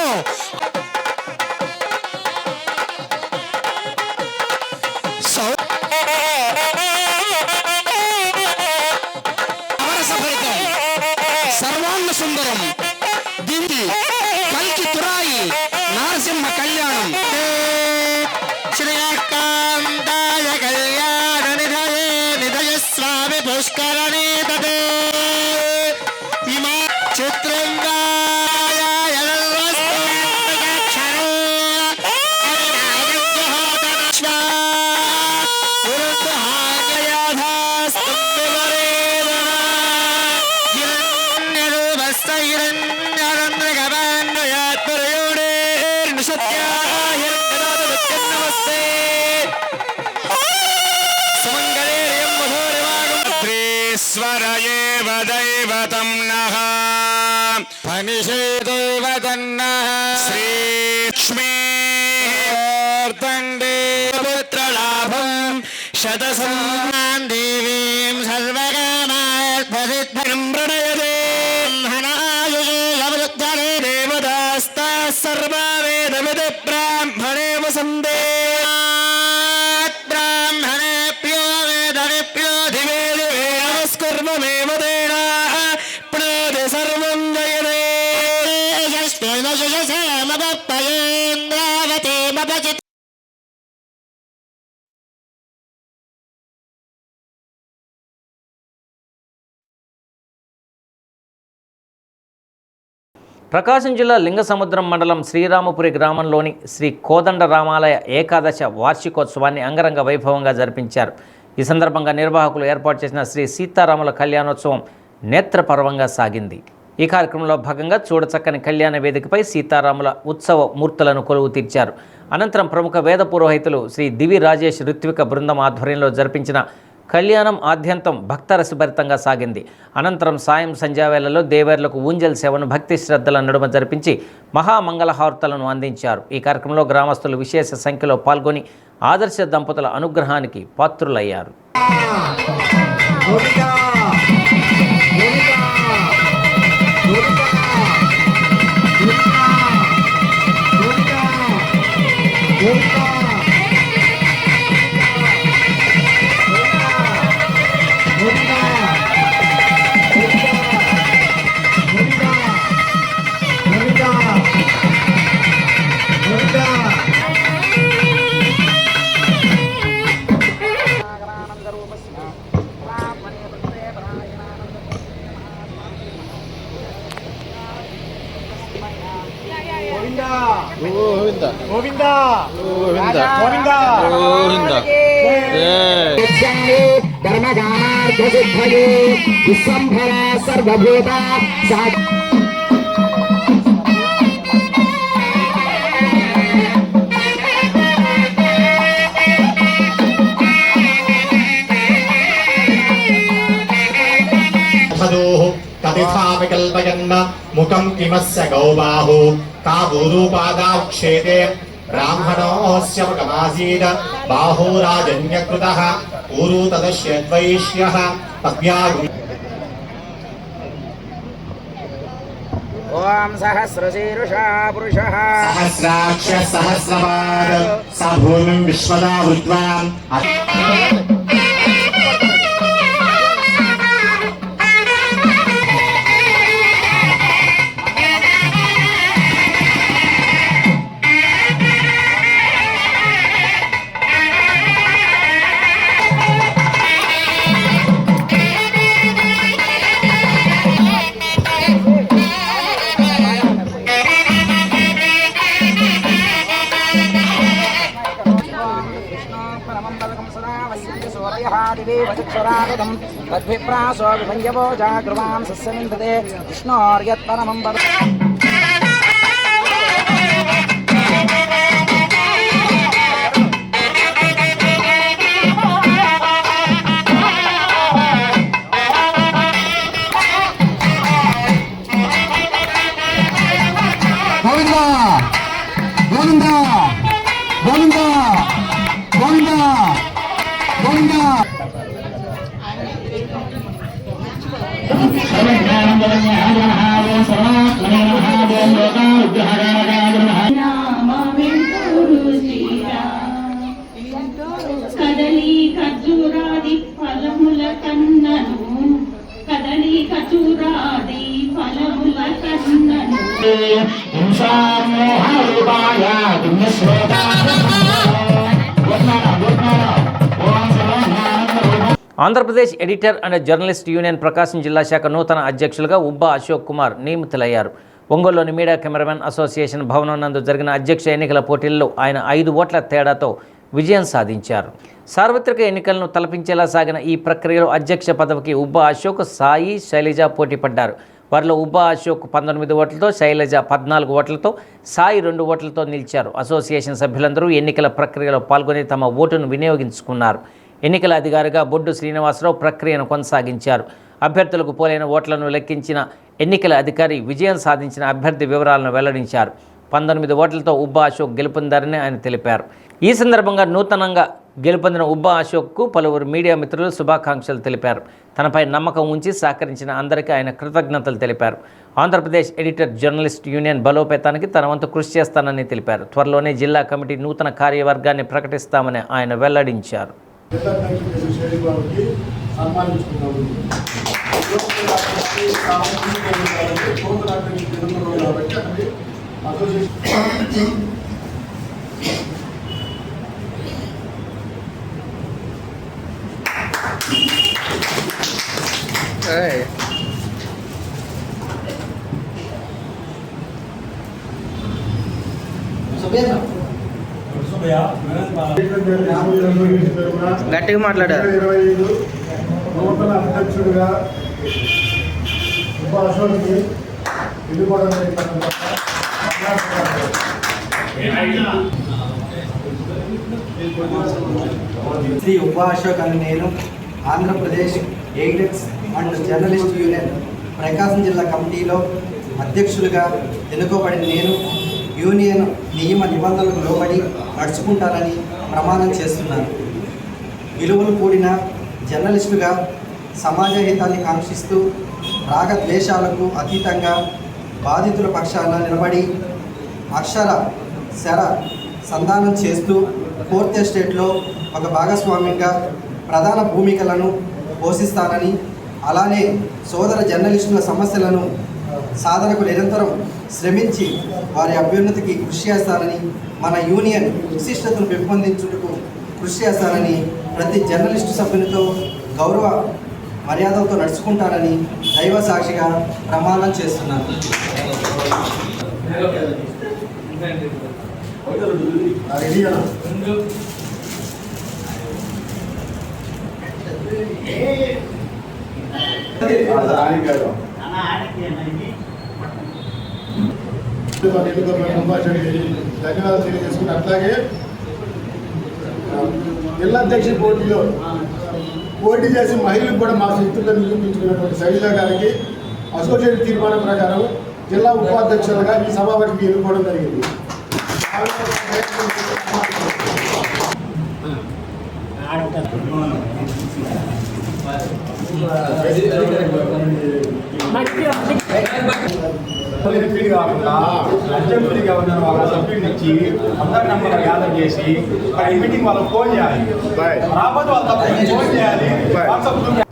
సర్వాంగ సుందరం దివి కల్కి తురాయి నరసింహ కళ్యాణం శ్రీకాంతాయ కళ్యాణ నిధయే నిధయ స్వామి పుష్కరణే తదే ఇమా చిత్రంగా దైవతం నః ఫణిషే దైవతం నః శ్రీలక్ష్మీ దండే పుత్రలాభం శతసమ్మాన్ దేవీం సర్వకామార్థసిద్ధిం ప్రణయతే హనాయుషేయవృద్ధరే దేవదాస్తాః సర్వా వేదవిది బ్రాహ్మణే వసంతే బ్రాహ్మణేభ్యో వేదవిభ్యో దివే దివే నమస్కుర్మమేవ ప్రకాశం జిల్లా లింగసముద్రం మండలం శ్రీరామపురి గ్రామంలోని శ్రీ కోదండ రామాలయ ఏకాదశ వార్షికోత్సవాన్ని అంగరంగ వైభవంగా జరిపించారు. ఈ సందర్భంగా నిర్వాహకులు ఏర్పాటు చేసిన శ్రీ సీతారాముల కళ్యాణోత్సవం నేత్రపర్వంగా సాగింది. ఈ కార్యక్రమంలో భాగంగా చూడచక్కని కళ్యాణ వేదికపై సీతారాముల ఉత్సవ మూర్తులను కొలువు తీర్చారు. అనంతరం ప్రముఖ వేద పురోహితులు శ్రీ దివి రాజేష్ ఋత్విక బృందం ఆధ్వర్యంలో జరిపించిన కళ్యాణం ఆద్యంతం భక్తరసభరితంగా సాగింది. అనంతరం సాయం సంధ్యావేళలో దేవేర్లకు ఊంజల్ సేవను భక్తి శ్రద్ధల నడుమ జరిపించి మహామంగళహారతులను అందించారు. ఈ కార్యక్రమంలో గ్రామస్తులు విశేష సంఖ్యలో పాల్గొని ఆదర్శ దంపతుల అనుగ్రహానికి పాత్రులయ్యారు. కల్పయన్న ముఖం కిమస్య గౌబాహు తావూరుపాదాక్షేతే ब्राह्मणोऽस्य मुखमासीत् बाहुराजन्यकृतः ऊरू तदश्यद्वैष्यः तव्यागु ओम सहस्रशीर्षा पुरुषः सहस्राक्ष सहस्रपाद स भूमिं विश्वदा वृत्वान् तद्भिप्रासो विभञ्जवो जागृवान् सस्यमिन्दते विष्णोर्यत्परमं पद గోవిందా గోవిందా గోవిందా గోవిందా గోవిందా కదలి ఖర్జూరాది ఫలముల కన్నను కదలి ఖర్జూరాది ఫలముల కన్నను Andhra Pradesh editor and journalist union Prakasam జిల్లా శాఖ నూతన అధ్యక్షులుగా ఉబ్బా అశోక్ కుమార్ నియమితులయ్యారు. ఒంగోలులోని మీడియా కెమెరామెన్ అసోసియేషన్ భవనం నందు జరిగిన అధ్యక్ష ఎన్నికల పోటీల్లో ఆయన 5 ఓట్ల తేడాతో విజయం సాధించారు. సార్వత్రిక ఎన్నికలను తలపించేలా సాగిన ఈ ప్రక్రియలో అధ్యక్ష పదవికి ఉబ్బా అశోక్, సాయి, శైలజ పోటీ పడ్డారు. వారిలో ఉబ్బా అశోక్ 19 ఓట్లతో, శైలజ 14 ఓట్లతో, సాయి 2 ఓట్లతో నిలిచారు. అసోసియేషన్ సభ్యులందరూ ఎన్నికల ప్రక్రియలో పాల్గొని తమ ఓటును వినియోగించుకున్నారు. ఎన్నికల అధికారిగా బొడ్డు శ్రీనివాసరావు ప్రక్రియను కొనసాగించారు. అభ్యర్థులకు పోలైన ఓట్లను లెక్కించిన ఎన్నికల అధికారి విజయం సాధించిన అభ్యర్థి వివరాలను వెల్లడించారు. 19 ఓట్లతో ఉబ్బా అశోక్ గెలుపొందారని ఆయన తెలిపారు. ఈ సందర్భంగా నూతనంగా గెలుపొందిన ఉబ్బా అశోక్కు పలువురు మీడియా మిత్రులు శుభాకాంక్షలు తెలిపారు. తనపై నమ్మకం ఉంచి సహకరించిన అందరికీ ఆయన కృతజ్ఞతలు తెలిపారు. ఆంధ్రప్రదేశ్ ఎడిటర్ జర్నలిస్ట్ యూనియన్ బలోపేతానికి తన వంతు కృషి చేస్తానని తెలిపారు. త్వరలోనే జిల్లా కమిటీ నూతన కార్యవర్గాన్ని ప్రకటిస్తామని ఆయన వెల్లడించారు. గట్టిగా మాట్లాడారు. నూతన అధ్యక్షుడిగా ఉబ్బా అశోక్ని ఎన్నుకోవడం శ్రీ ఉబ్బా అశోక్ అని నేను Andhra Pradesh editors and journalist union Prakasam జిల్లా కమిటీలో అధ్యక్షులుగా ఎన్నుకోబడిన నేను యూనియన్ నియమ నిబంధనలకు లోబడి నడుచుకుంటానని ప్రమాణం చేస్తున్నాను. విలువలు కూడిన జర్నలిస్టుగా సమాజ హితాన్ని కాంక్షిస్తూ రాగద్వేషాలకు అతీతంగా బాధితుల పక్షాన నిలబడి అక్షర శర సంధానం చేస్తూ ఫోర్త్ ఎస్టేట్లో ఒక భాగస్వామ్యంగా ప్రధాన భూమికలను పోషిస్తానని, అలానే సోదర జర్నలిస్టుల సమస్యలను సాధనకు నిరంతరం శ్రమించి వారి అభ్యున్నతికి కృషి చేస్తానని, మన యూనియన్ విశిష్టతను పెంపొందించుటకు కృషి చేస్తానని, ప్రతి జర్నలిస్టు సభ్యునితో గౌరవ మర్యాదలతో నడుచుకుంటానని దైవ సాక్షిగా ప్రమాణం చేస్తున్నాను. ధన్యవాదాలు తెలియజేసుకుని అట్లాగే జిల్లా అధ్యక్ష పోటీలో పోటీ చేసి మహిళలకు కూడా మా శక్తులను నిరూపించుకున్నటువంటి శైలజ గారికి అసోసియేట్ తీర్మానం ప్రకారం జిల్లా ఉపాధ్యక్షులుగా ఈ సభాపతికి ఎన్నుకోవడం జరిగింది. కాకుండా అర్జెంట్గా ఉన్న వాళ్ళ సభ్యుడిని ఇచ్చి అందరి నెంబర్ గ్యాదర్ చేసి మీటింగ్ వాళ్ళకి ఫోన్ చేయాలి, రాబోతే వాళ్ళ ఫోన్ చేయాలి.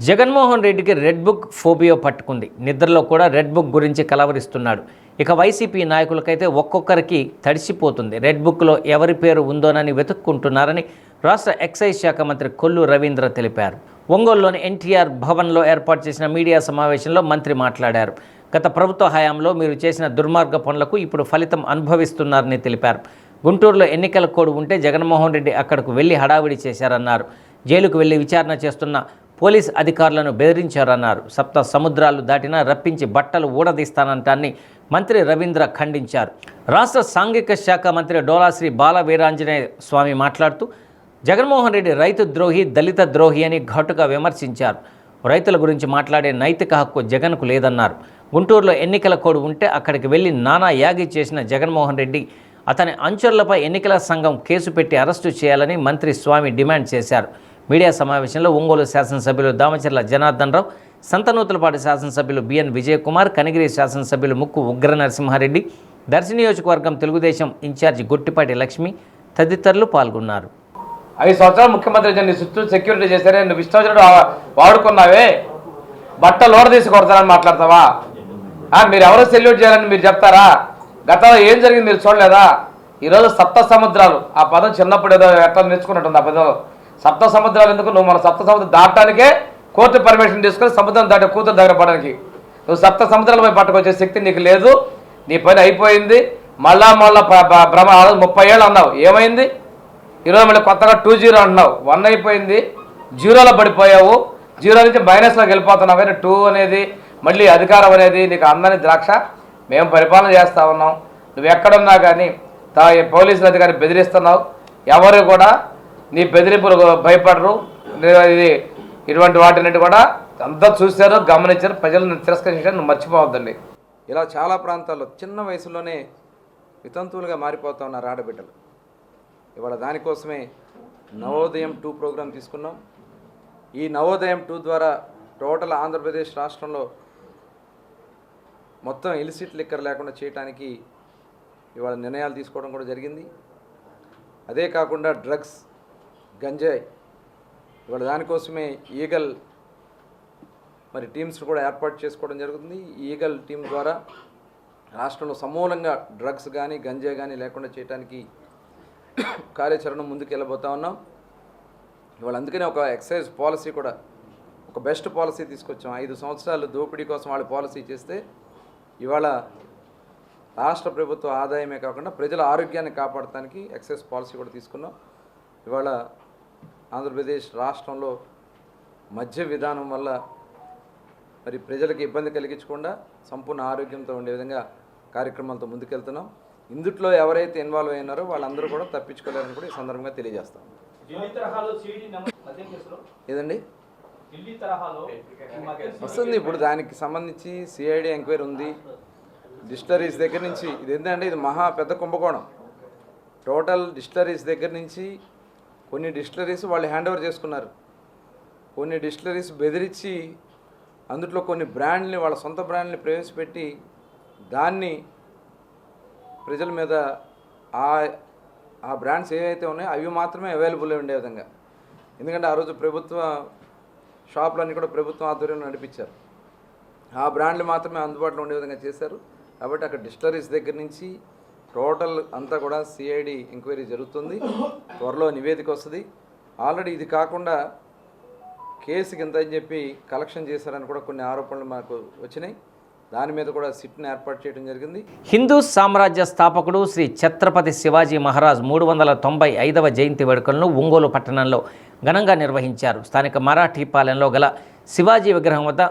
జగన్మోహన్ రెడ్డికి రెడ్ బుక్ ఫోబియో పట్టుకుంది. నిద్రలో కూడా రెడ్ బుక్ గురించి కలవరిస్తున్నాడు. ఇక వైసీపీ నాయకులకైతే ఒక్కొక్కరికి తడిసిపోతుంది. రెడ్ బుక్లో ఎవరి పేరు ఉందోనని వెతుక్కుంటున్నారని రాష్ట్ర ఎక్సైజ్ శాఖ మంత్రి కొల్లు రవీంద్ర తెలిపారు. ఒంగోలులోని ఎన్టీఆర్ భవన్లో ఏర్పాటు చేసిన మీడియా సమావేశంలో మంత్రి మాట్లాడారు. గత ప్రభుత్వ హయాంలో మీరు చేసిన దుర్మార్గ పనులకు ఇప్పుడు ఫలితం అనుభవిస్తున్నారని తెలిపారు. గుంటూరులో ఎన్నికల కోడ్ ఉంటే జగన్మోహన్ రెడ్డి అక్కడకు వెళ్లి హడావిడి చేశారన్నారు. జైలుకు వెళ్లి విచారణ చేస్తున్న పోలీస్ అధికారులను బెదిరించారన్నారు. సప్త సముద్రాలు దాటినా రప్పించి బట్టలు ఊడదీస్తానంటాన్ని మంత్రి రవీంద్ర ఖండించారు. రాష్ట్ర సాంఘిక శాఖ మంత్రి డోలాశ్రీ బాల వీరాంజనేయ స్వామి మాట్లాడుతూ జగన్మోహన్ రెడ్డి రైతు ద్రోహి, దళిత ద్రోహి అని ఘాటుగా విమర్శించారు. రైతుల గురించి మాట్లాడే నైతిక హక్కు జగన్కు లేదన్నారు. గుంటూరులో ఎన్నికల కోడ్ ఉంటే అక్కడికి వెళ్లి నానా యాగి చేసిన జగన్మోహన్ రెడ్డి అతని అనుచరులపై ఎన్నికల సంఘం కేసు పెట్టి అరెస్టు చేయాలని మంత్రి స్వామి డిమాండ్ చేశారు. మీడియా సమావేశంలో ఒంగోలు శాసనసభ్యులు దామచర్ల జనార్దన్ రావు, సంతనూతులపాటి శాసనసభ్యులు బిఎన్ విజయకుమార్, కనిగిరి శాసనసభ్యులు ముక్కు ఉగ్ర నరసింహారెడ్డి, దర్శి నియోజకవర్గం తెలుగుదేశం ఇన్ఛార్జి గొట్టిపాటి లక్ష్మి తదితరులు పాల్గొన్నారు. 5 సంవత్సరాలు ముఖ్యమంత్రి నీ చుట్టూ సెక్యూరిటీ చేశారే, నువ్వు ఇష్టం వచ్చినట్టు వాడుకున్నావే, బట్ట లోడ తీసి కొడతారని మాట్లాడతావా? మీరు ఎవరో సెల్యూట్ చేయాలని మీరు చెప్తారా? గతంలో ఏం జరిగింది మీరు చూడలేదా? ఈరోజు సప్త సముద్రాలు, ఆ పదం చిన్నప్పుడు ఏదో ఎట్లా నేర్చుకున్నట్టుంది. ఆ పదం సప్త సముద్రాలు ఎందుకు? నువ్వు మన సప్త సముద్రం దాటడానికే కోర్టు పర్మిషన్ తీసుకొని సముద్రం దాటి కూతురు దగ్గర పడడానికి. నువ్వు సప్త సముద్రాలపై పట్టుకొచ్చే శక్తి నీకు లేదు. నీ పని అయిపోయింది. మళ్ళా భ్రమ 30 ఏళ్ళు అన్నావు, ఏమైంది? ఈరోజు మళ్ళీ కొత్తగా 2-0 అంటున్నావు. 1 అయిపోయింది, 0లో పడిపోయావు. 0 నుంచి మైనస్లోకి వెళ్ళిపోతున్నావు. కానీ 2 అనేది మళ్ళీ అధికారం అనేది నీకు అందని ద్రాక్ష. మేము పరిపాలన చేస్తూ ఉన్నాం. నువ్వు ఎక్కడున్నా కానీ పోలీసుల అధికారి బెదిరిస్తున్నావు. ఎవరు కూడా నీ బెదిరింపులు భయపడరు. ఇది ఇటువంటి వాటిని కూడా అంతా చూశారు, గమనించారు. ప్రజలను తిరస్కరించారు. నువ్వు మర్చిపోవద్దండి. ఇలా చాలా ప్రాంతాల్లో చిన్న వయసులోనే వితంతువులుగా మారిపోతూ ఉన్నారు ఆడబిడ్డలు. ఇవాళ దానికోసమే నవోదయం 2 ప్రోగ్రాం తీసుకున్నాం. ఈ నవోదయం 2 ద్వారా టోటల్ ఆంధ్రప్రదేశ్ రాష్ట్రంలో మొత్తం ఇలిసిట్ లిక్కర్ లేకుండా చేయడానికి ఇవాళ నిర్ణయాలు తీసుకోవడం కూడా జరిగింది. అదే కాకుండా డ్రగ్స్, గంజాయి, ఇవాళ దానికోసమే ఈగల్ మరి టీమ్స్ కూడా ఏర్పాటు చేసుకోవడం జరుగుతుంది. ఈ ఈగల్ టీం ద్వారా రాష్ట్రంలో సమూలంగా డ్రగ్స్ కానీ గంజాయి కానీ లేకుండా చేయడానికి కార్యాచరణ ముందుకు వెళ్ళబోతా ఉన్నాం. ఇవాళ అందుకనే ఒక ఎక్సైజ్ పాలసీ కూడా ఒక బెస్ట్ పాలసీ తీసుకొచ్చాం. 5 సంవత్సరాలు దోపిడీ కోసం వాళ్ళు పాలసీ చేస్తే ఇవాళ రాష్ట్ర ప్రభుత్వ ఆదాయమే కాకుండా ప్రజల ఆరోగ్యాన్ని కాపాడటానికి ఎక్సైజ్ పాలసీ కూడా తీసుకున్నాం. ఇవాళ ఆంధ్రప్రదేశ్ రాష్ట్రంలో మద్య విధానం వల్ల మరి ప్రజలకు ఇబ్బంది కలిగించకుండా సంపూర్ణ ఆరోగ్యంతో ఉండే విధంగా కార్యక్రమాలతో ముందుకెళ్తున్నాం. ఇందుట్లో ఎవరైతే ఇన్వాల్వ్ అయినారో వాళ్ళందరూ కూడా తప్పించుకోలేరని కూడా ఈ సందర్భంగా తెలియజేస్తాం. ఏదండి వస్తుంది ఇప్పుడు దానికి సంబంధించి సిఐడి ఎంక్వైరీ ఉంది. డిస్టిలరీస్ దగ్గర నుంచి ఇది ఏంటంటే ఇది మహా పెద్ద కుంభకోణం. టోటల్ డిస్టిలరీస్ దగ్గర నుంచి కొన్ని డిస్టిలరీస్ వాళ్ళు హ్యాండ్ ఓవర్ చేసుకున్నారు. కొన్ని డిస్టిలరీస్ బెదిరించి అందులో కొన్ని బ్రాండ్ని వాళ్ళ సొంత బ్రాండ్ని ప్రవేశపెట్టి దాన్ని ప్రజల మీద ఆ బ్రాండ్స్ ఏవైతే ఉన్నాయో అవి మాత్రమే అవైలబుల్ ఉండే విధంగా. ఎందుకంటే ఆ రోజు ప్రభుత్వ షాపులన్నీ కూడా ప్రభుత్వం ఆధ్వర్యంలో నడిపించారు. ఆ బ్రాండ్లు మాత్రమే అందుబాటులో ఉండే విధంగా చేశారు. కాబట్టి అక్కడ డిస్టిలరీస్ దగ్గర నుంచి టోటల్ అంతా కూడా సిఐడి ఎంక్వైరీ జరుగుతుంది. త్వరలో నివేదిక వస్తుంది. ఆల్రెడీ ఇది కాకుండా కేసుకి ఎంత అని చెప్పి కలెక్షన్ చేశారని కూడా కొన్ని ఆరోపణలు మాకు వచ్చినాయి. దాని మీద కూడా సిట్ని ఏర్పాటు చేయడం జరిగింది. హిందూ సామ్రాజ్య స్థాపకుడు శ్రీ ఛత్రపతి శివాజీ మహారాజ్ 395వ జయంతి వేడుకలను ఒంగోలు పట్టణంలో ఘనంగా నిర్వహించారు. స్థానిక మరాఠీపాలెంలో గల శివాజీ విగ్రహం వద్ద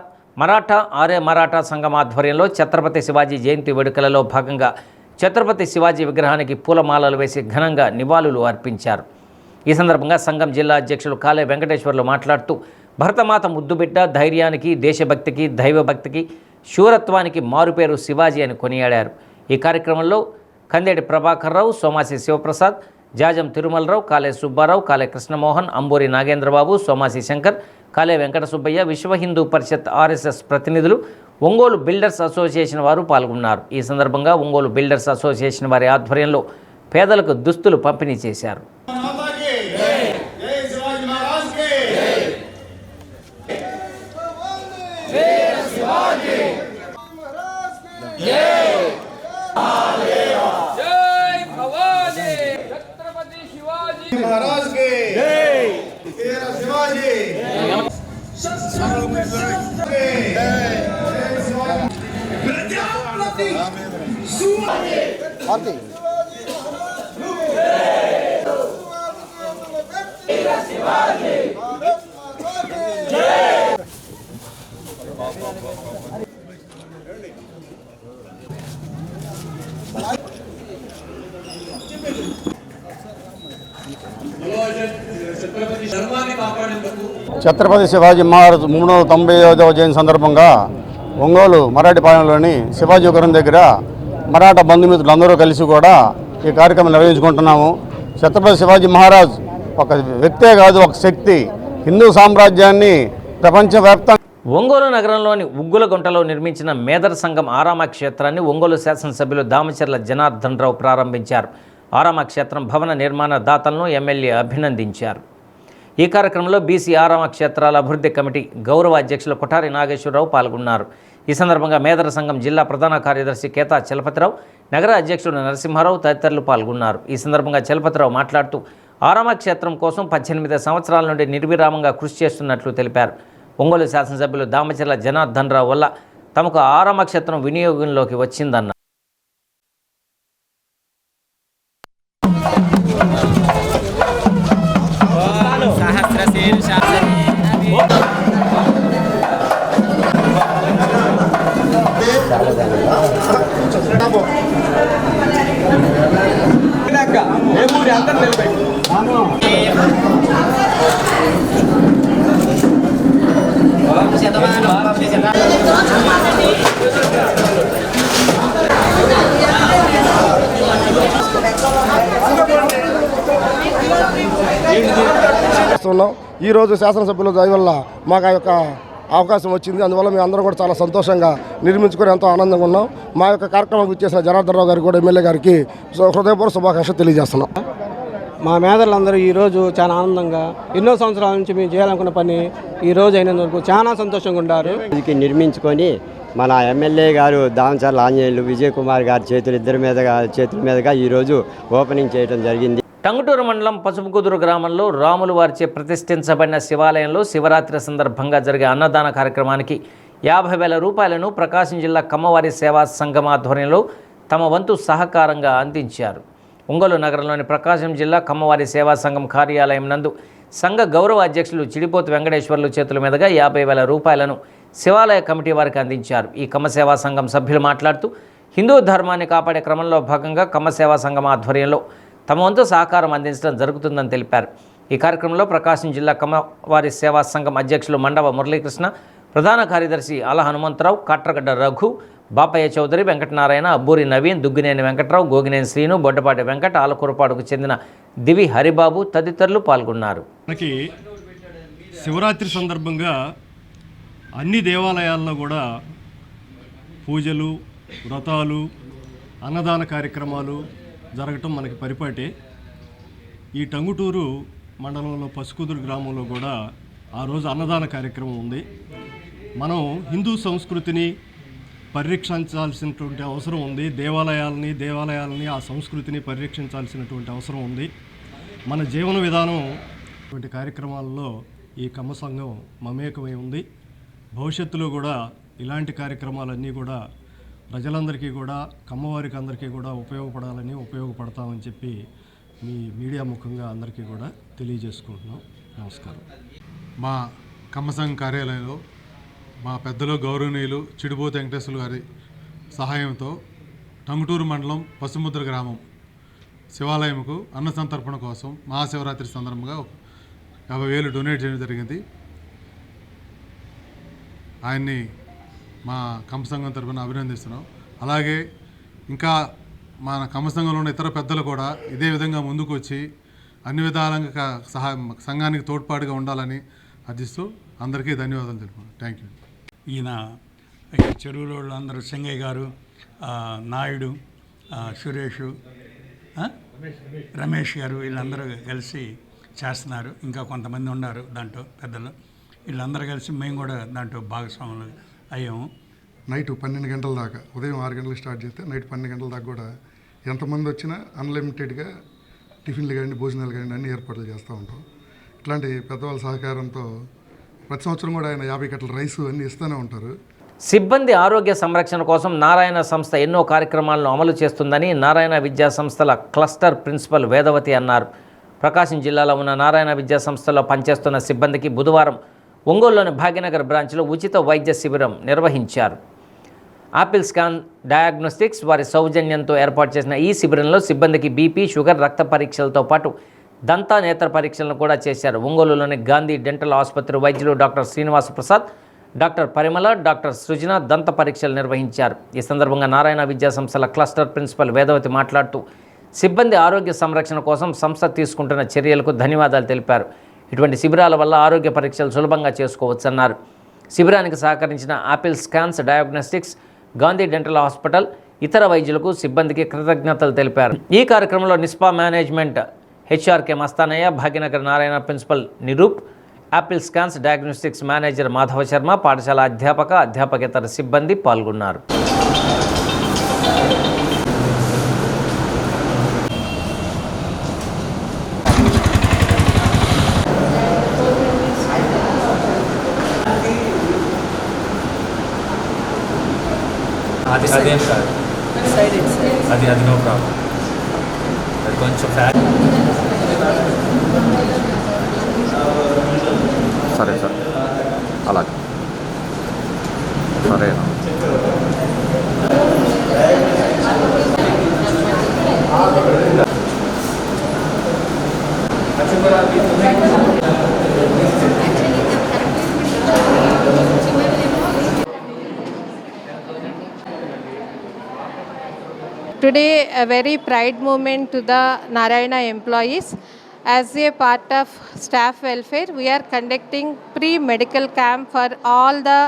మరాఠా ఆర్య మరాఠా సంఘం ఆధ్వర్యంలో ఛత్రపతి శివాజీ జయంతి వేడుకలలో భాగంగా ఛత్రపతి శివాజీ విగ్రహానికి పూలమాలలు వేసి ఘనంగా నివాళులు అర్పించారు. ఈ సందర్భంగా సంఘం జిల్లా అధ్యక్షులు కాలే వెంకటేశ్వర్లు మాట్లాడుతూ భరతమాత ముద్దుబిడ్డ, ధైర్యానికి, దేశభక్తికి, దైవభక్తికి, శూరత్వానికి మారుపేరు శివాజీ అని కొనియాడారు. ఈ కార్యక్రమంలో కందేటి ప్రభాకర్రావు, సోమాసి శివప్రసాద్, జాజం తిరుమలరావు, కాలే సుబ్బారావు, కాలే కృష్ణమోహన్, అంబూరి నాగేంద్రబాబు, సోమాసి శంకర్, కాలే వెంకట సుబ్బయ్య, విశ్వ హిందూ పరిషత్ RSS ప్రతినిధులు, ఒంగోలు బిల్డర్స్ అసోసియేషన్ వారు పాల్గొన్నారు. ఈ సందర్భంగా ఒంగోలు బిల్డర్స్ అసోసియేషన్ వారి ఆధ్వర్యంలో పేదలకు దుస్తులు పంపిణీ చేశారు. ఛత్రపతి శివాజీ మహారాజ్ 395వ జయంతి సందర్భంగా ఒంగోలు మరాఠీపాలెంలోని శివాజీపురం దగ్గర మరాఠా బంధుమిత్రులందరూ కలిసి కూడా ఈ కార్యక్రమం నిర్వహించుకుంటున్నాము. ఛత్రపతి శివాజీ మహారాజ్ ఒక వ్యక్తే కాదు, ఒక శక్తి. హిందూ సామ్రాజ్యాన్ని ప్రపంచవ్యాప్తంగా ఒంగోలు నగరంలోని ఉగ్గులగుంటలో నిర్మించిన మేదర్ సంఘం ఆరామ క్షేత్రాన్ని ఒంగోలు శాసనసభ్యులు దామచర్ల జనార్దన్ రావు ప్రారంభించారు. ఆరామ క్షేత్రం భవన నిర్మాణ దాతలను ఎమ్మెల్యే అభినందించారు. ఈ కార్యక్రమంలో బీసీ ఆరామ క్షేత్రాల అభివృద్ధి కమిటీ గౌరవ అధ్యక్షులు కొఠారి నాగేశ్వరరావు పాల్గొన్నారు. ఈ సందర్భంగా మేదర సంఘం జిల్లా ప్రధాన కార్యదర్శి కేతా చలపతిరావు, నగర అధ్యక్షుడు నరసింహారావు తదితరులు పాల్గొన్నారు. ఈ సందర్భంగా చలపతిరావు మాట్లాడుతూ ఆరామ క్షేత్రం కోసం 18 సంవత్సరాల నుండి నిర్విరామంగా కృషి చేస్తున్నట్లు తెలిపారు. ఒంగోలు శాసనసభ్యులు దామచర్ల జనార్దన్ రావు వల్ల తమకు ఆరామ క్షేత్రం వినియోగంలోకి వచ్చిందన్నారు. ఈరోజు శాసనసభ్యుల దయ వల్ల మాకు ఆ యొక్క అవకాశం వచ్చింది. అందువల్ల మేము అందరం కూడా చాలా సంతోషంగా నిర్మించుకొని ఎంతో ఆనందంగా ఉన్నాం. మా యొక్క కార్యక్రమానికి వచ్చేసిన జనార్దన్ రావు గారికి కూడా ఎమ్మెల్యే గారికి హృదయపూర్వక శుభాకాంక్షలు తెలియజేస్తున్నాం. మా మేధలందరూ ఈరోజు చాలా ఆనందంగా ఎన్నో సంవత్సరాల నుంచి మేము చేయాలనుకున్న పని ఈరోజు అయినందుకు చాలా సంతోషంగా ఉన్నారు. నిర్మించుకొని మన ఎమ్మెల్యే గారు దామచర్ల ఆంజనేయులు విజయ్ కుమార్ గారి చేతుల మీదుగా ఈరోజు ఓపెనింగ్ చేయడం జరిగింది. టంగుటూరు మండలం పసుపుకుదురు గ్రామంలో రాములు వారిచే ప్రతిష్ఠించబడిన శివాలయంలో శివరాత్రి సందర్భంగా జరిగే అన్నదాన కార్యక్రమానికి 50,000 రూపాయలను ప్రకాశం జిల్లా కమ్మవారి సేవా సంఘం ఆధ్వర్యంలో తమ వంతు సహకారంగా అందించారు. ఒంగోలు నగరంలోని ప్రకాశం జిల్లా కమ్మవారి సేవా సంఘం కార్యాలయం నందు సంఘ గౌరవ అధ్యక్షులు చిడిపోతు వెంకటేశ్వర్లు చేతుల మీదుగా 50,000 రూపాయలను శివాలయ కమిటీ వారికి అందించారు. ఈ కమ్మ సేవా సంఘం సభ్యులు మాట్లాడుతూ హిందూ ధర్మాన్ని కాపాడే క్రమంలో భాగంగా కమ్మ సేవా సంఘం ఆధ్వర్యంలో తమ వంతు సహకారం అందించడం జరుగుతుందని తెలిపారు. ఈ కార్యక్రమంలో ప్రకాశం జిల్లా కమ్మవారి సేవా సంఘం అధ్యక్షులు మండవ మురళీకృష్ణ, ప్రధాన కార్యదర్శి ఆల హనుమంతరావు, కాట్రగడ్డ రఘు, బాపయ్య చౌదరి, వెంకటనారాయణ, అబ్బూరి నవీన్, దుగ్గినేని వెంకట్రావు, గోగినేని శ్రీను, బొడ్డపాటి వెంకట, ఆలకూరపాడుకు చెందిన దివి హరిబాబు తదితరులు పాల్గొన్నారు. మనకి శివరాత్రి సందర్భంగా అన్ని దేవాలయాల్లో కూడా పూజలు, వ్రతాలు, అన్నదాన కార్యక్రమాలు జరగటం మనకి పరిపాటే. ఈ టంగుటూరు మండలంలో పసుకుదురు గ్రామంలో కూడా ఆ రోజు అన్నదాన కార్యక్రమం ఉంది. మనం హిందూ సంస్కృతిని పరిరక్షించాల్సినటువంటి అవసరం ఉంది. దేవాలయాలని ఆ సంస్కృతిని పరిరక్షించాల్సినటువంటి అవసరం ఉంది. మన జీవన విధానం వంటి కార్యక్రమాల్లో ఈ కమ్మ సంఘం మమేకమై ఉంది. భవిష్యత్తులో కూడా ఇలాంటి కార్యక్రమాలన్నీ కూడా ప్రజలందరికీ కూడా కమ్మవారికి అందరికీ కూడా ఉపయోగపడతామని చెప్పి మీ మీడియా ముఖంగా అందరికీ కూడా తెలియజేసుకుంటున్నాం. నమస్కారం. మా కమ్మ సంఘం కార్యాలయంలో మా పెద్దలు గౌరవనీయులు చిడిపోతు వెంకటేశ్వర గారి సహాయంతో టంగుటూరు మండలం పసుముద్ర గ్రామం శివాలయంకు అన్న సంతర్పణ కోసం మహాశివరాత్రి సందర్భంగా 50,000 డొనేట్ చేయడం జరిగింది. ఆయన్ని మా కమ్మ సంఘం తరఫున అభినందిస్తున్నాం. అలాగే ఇంకా మన కమ్మ సంఘంలో ఉన్న ఇతర పెద్దలు కూడా ఇదే విధంగా ముందుకు వచ్చి అన్ని విధాలుగా సంఘానికి తోడ్పాటుగా ఉండాలని అర్థిస్తూ అందరికీ ధన్యవాదాలు తెలుపుతున్నాను. Thank you. ఈయన చెరువులో అందరూ సింగయ్య గారు, నాయుడు, సురేష్, రమేష్ గారు వీళ్ళందరూ కలిసి చేస్తున్నారు. ఇంకా కొంతమంది ఉన్నారు దాంట్లో పెద్దలు. వీళ్ళందరూ కలిసి మేము కూడా దాంట్లో భాగస్వాములు అయ్యాము. నైట్ 12 గంటల దాకా, ఉదయం 6 గంటలకు స్టార్ట్ చేస్తే నైట్ 12 గంటల దాకా కూడా ఎంతమంది వచ్చినా అన్లిమిటెడ్గా టిఫిన్లు కానీ భోజనాలు కానీ అన్ని ఏర్పాట్లు చేస్తూ ఉంటాం. ఇట్లాంటి పెద్దవాళ్ళ సహకారంతో ప్రతి సంవత్సరం కూడా ఆయన 50 కట్టల రైసు అన్నీ ఇస్తూనే ఉంటారు. సిబ్బంది ఆరోగ్య సంరక్షణ కోసం నారాయణ సంస్థ ఎన్నో కార్యక్రమాలను అమలు చేస్తుందని నారాయణ విద్యా సంస్థల క్లస్టర్ ప్రిన్సిపల్ వేదవతి అన్నారు. ప్రకాశం జిల్లాలో ఉన్న నారాయణ విద్యా సంస్థలో పనిచేస్తున్న సిబ్బందికి బుధవారం ఒంగోలులోని భాగ్యనగర్ బ్రాంచ్లో ఉచిత వైద్య శిబిరం నిర్వహించారు. ఆపిల్ స్కాన్ డయాగ్నోస్టిక్స్ వారి సౌజన్యంతో ఏర్పాటు చేసిన ఈ శిబిరంలో సిబ్బందికి బీపీ, షుగర్, రక్త పరీక్షలతో పాటు దంత నేత్ర పరీక్షలను కూడా చేశారు. ఒంగోలులోని గాంధీ డెంటల్ ఆసుపత్రి వైద్యులు డాక్టర్ శ్రీనివాస ప్రసాద్, డాక్టర్ పరిమళ, డాక్టర్ సృజన దంత పరీక్షలు నిర్వహించారు. ఈ సందర్భంగా నారాయణ విద్యా సంస్థల క్లస్టర్ ప్రిన్సిపల్ వేదవతి మాట్లాడుతూ సిబ్బంది ఆరోగ్య సంరక్షణ కోసం సంస్థ తీసుకుంటున్న చర్యలకు ధన్యవాదాలు తెలిపారు. ఇటువంటి శిబిరాల వల్ల ఆరోగ్య పరీక్షలు సులభంగా చేసుకోవచ్చన్నారు. శిబిరానికి సహకరించిన Apple Scans Diagnostics, Gandhi dental hospital, ఇతర వైద్యులకు, సిబ్బందికి కృతజ్ఞతలు తెలిపారు. ఈ కార్యక్రమంలో Nispa management HRK Mastanaiah, Bhagyanagar Narayana principal Niroop, Apple Scans Diagnostics manager Madhava Sharma, పాఠశాల అధ్యాపక, అధ్యాపకేతర సిబ్బంది పాల్గొన్నారు. అదేం కాదు, అది నో ప్రాబ్లం. అది కొంచెం సరే సార్, అలాగే సరే. Today, a very pride moment to the Narayana employees. As a part of staff welfare, we are conducting pre-medical camp for all the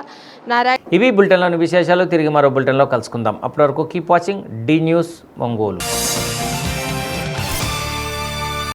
Narayana. ఇవి బులెటిన్లోని విశేషాలు. తిరిగి మరో బులెటిన్లో కలుసుకుందాం. అప్పటి వరకు keep watching the news Ongole.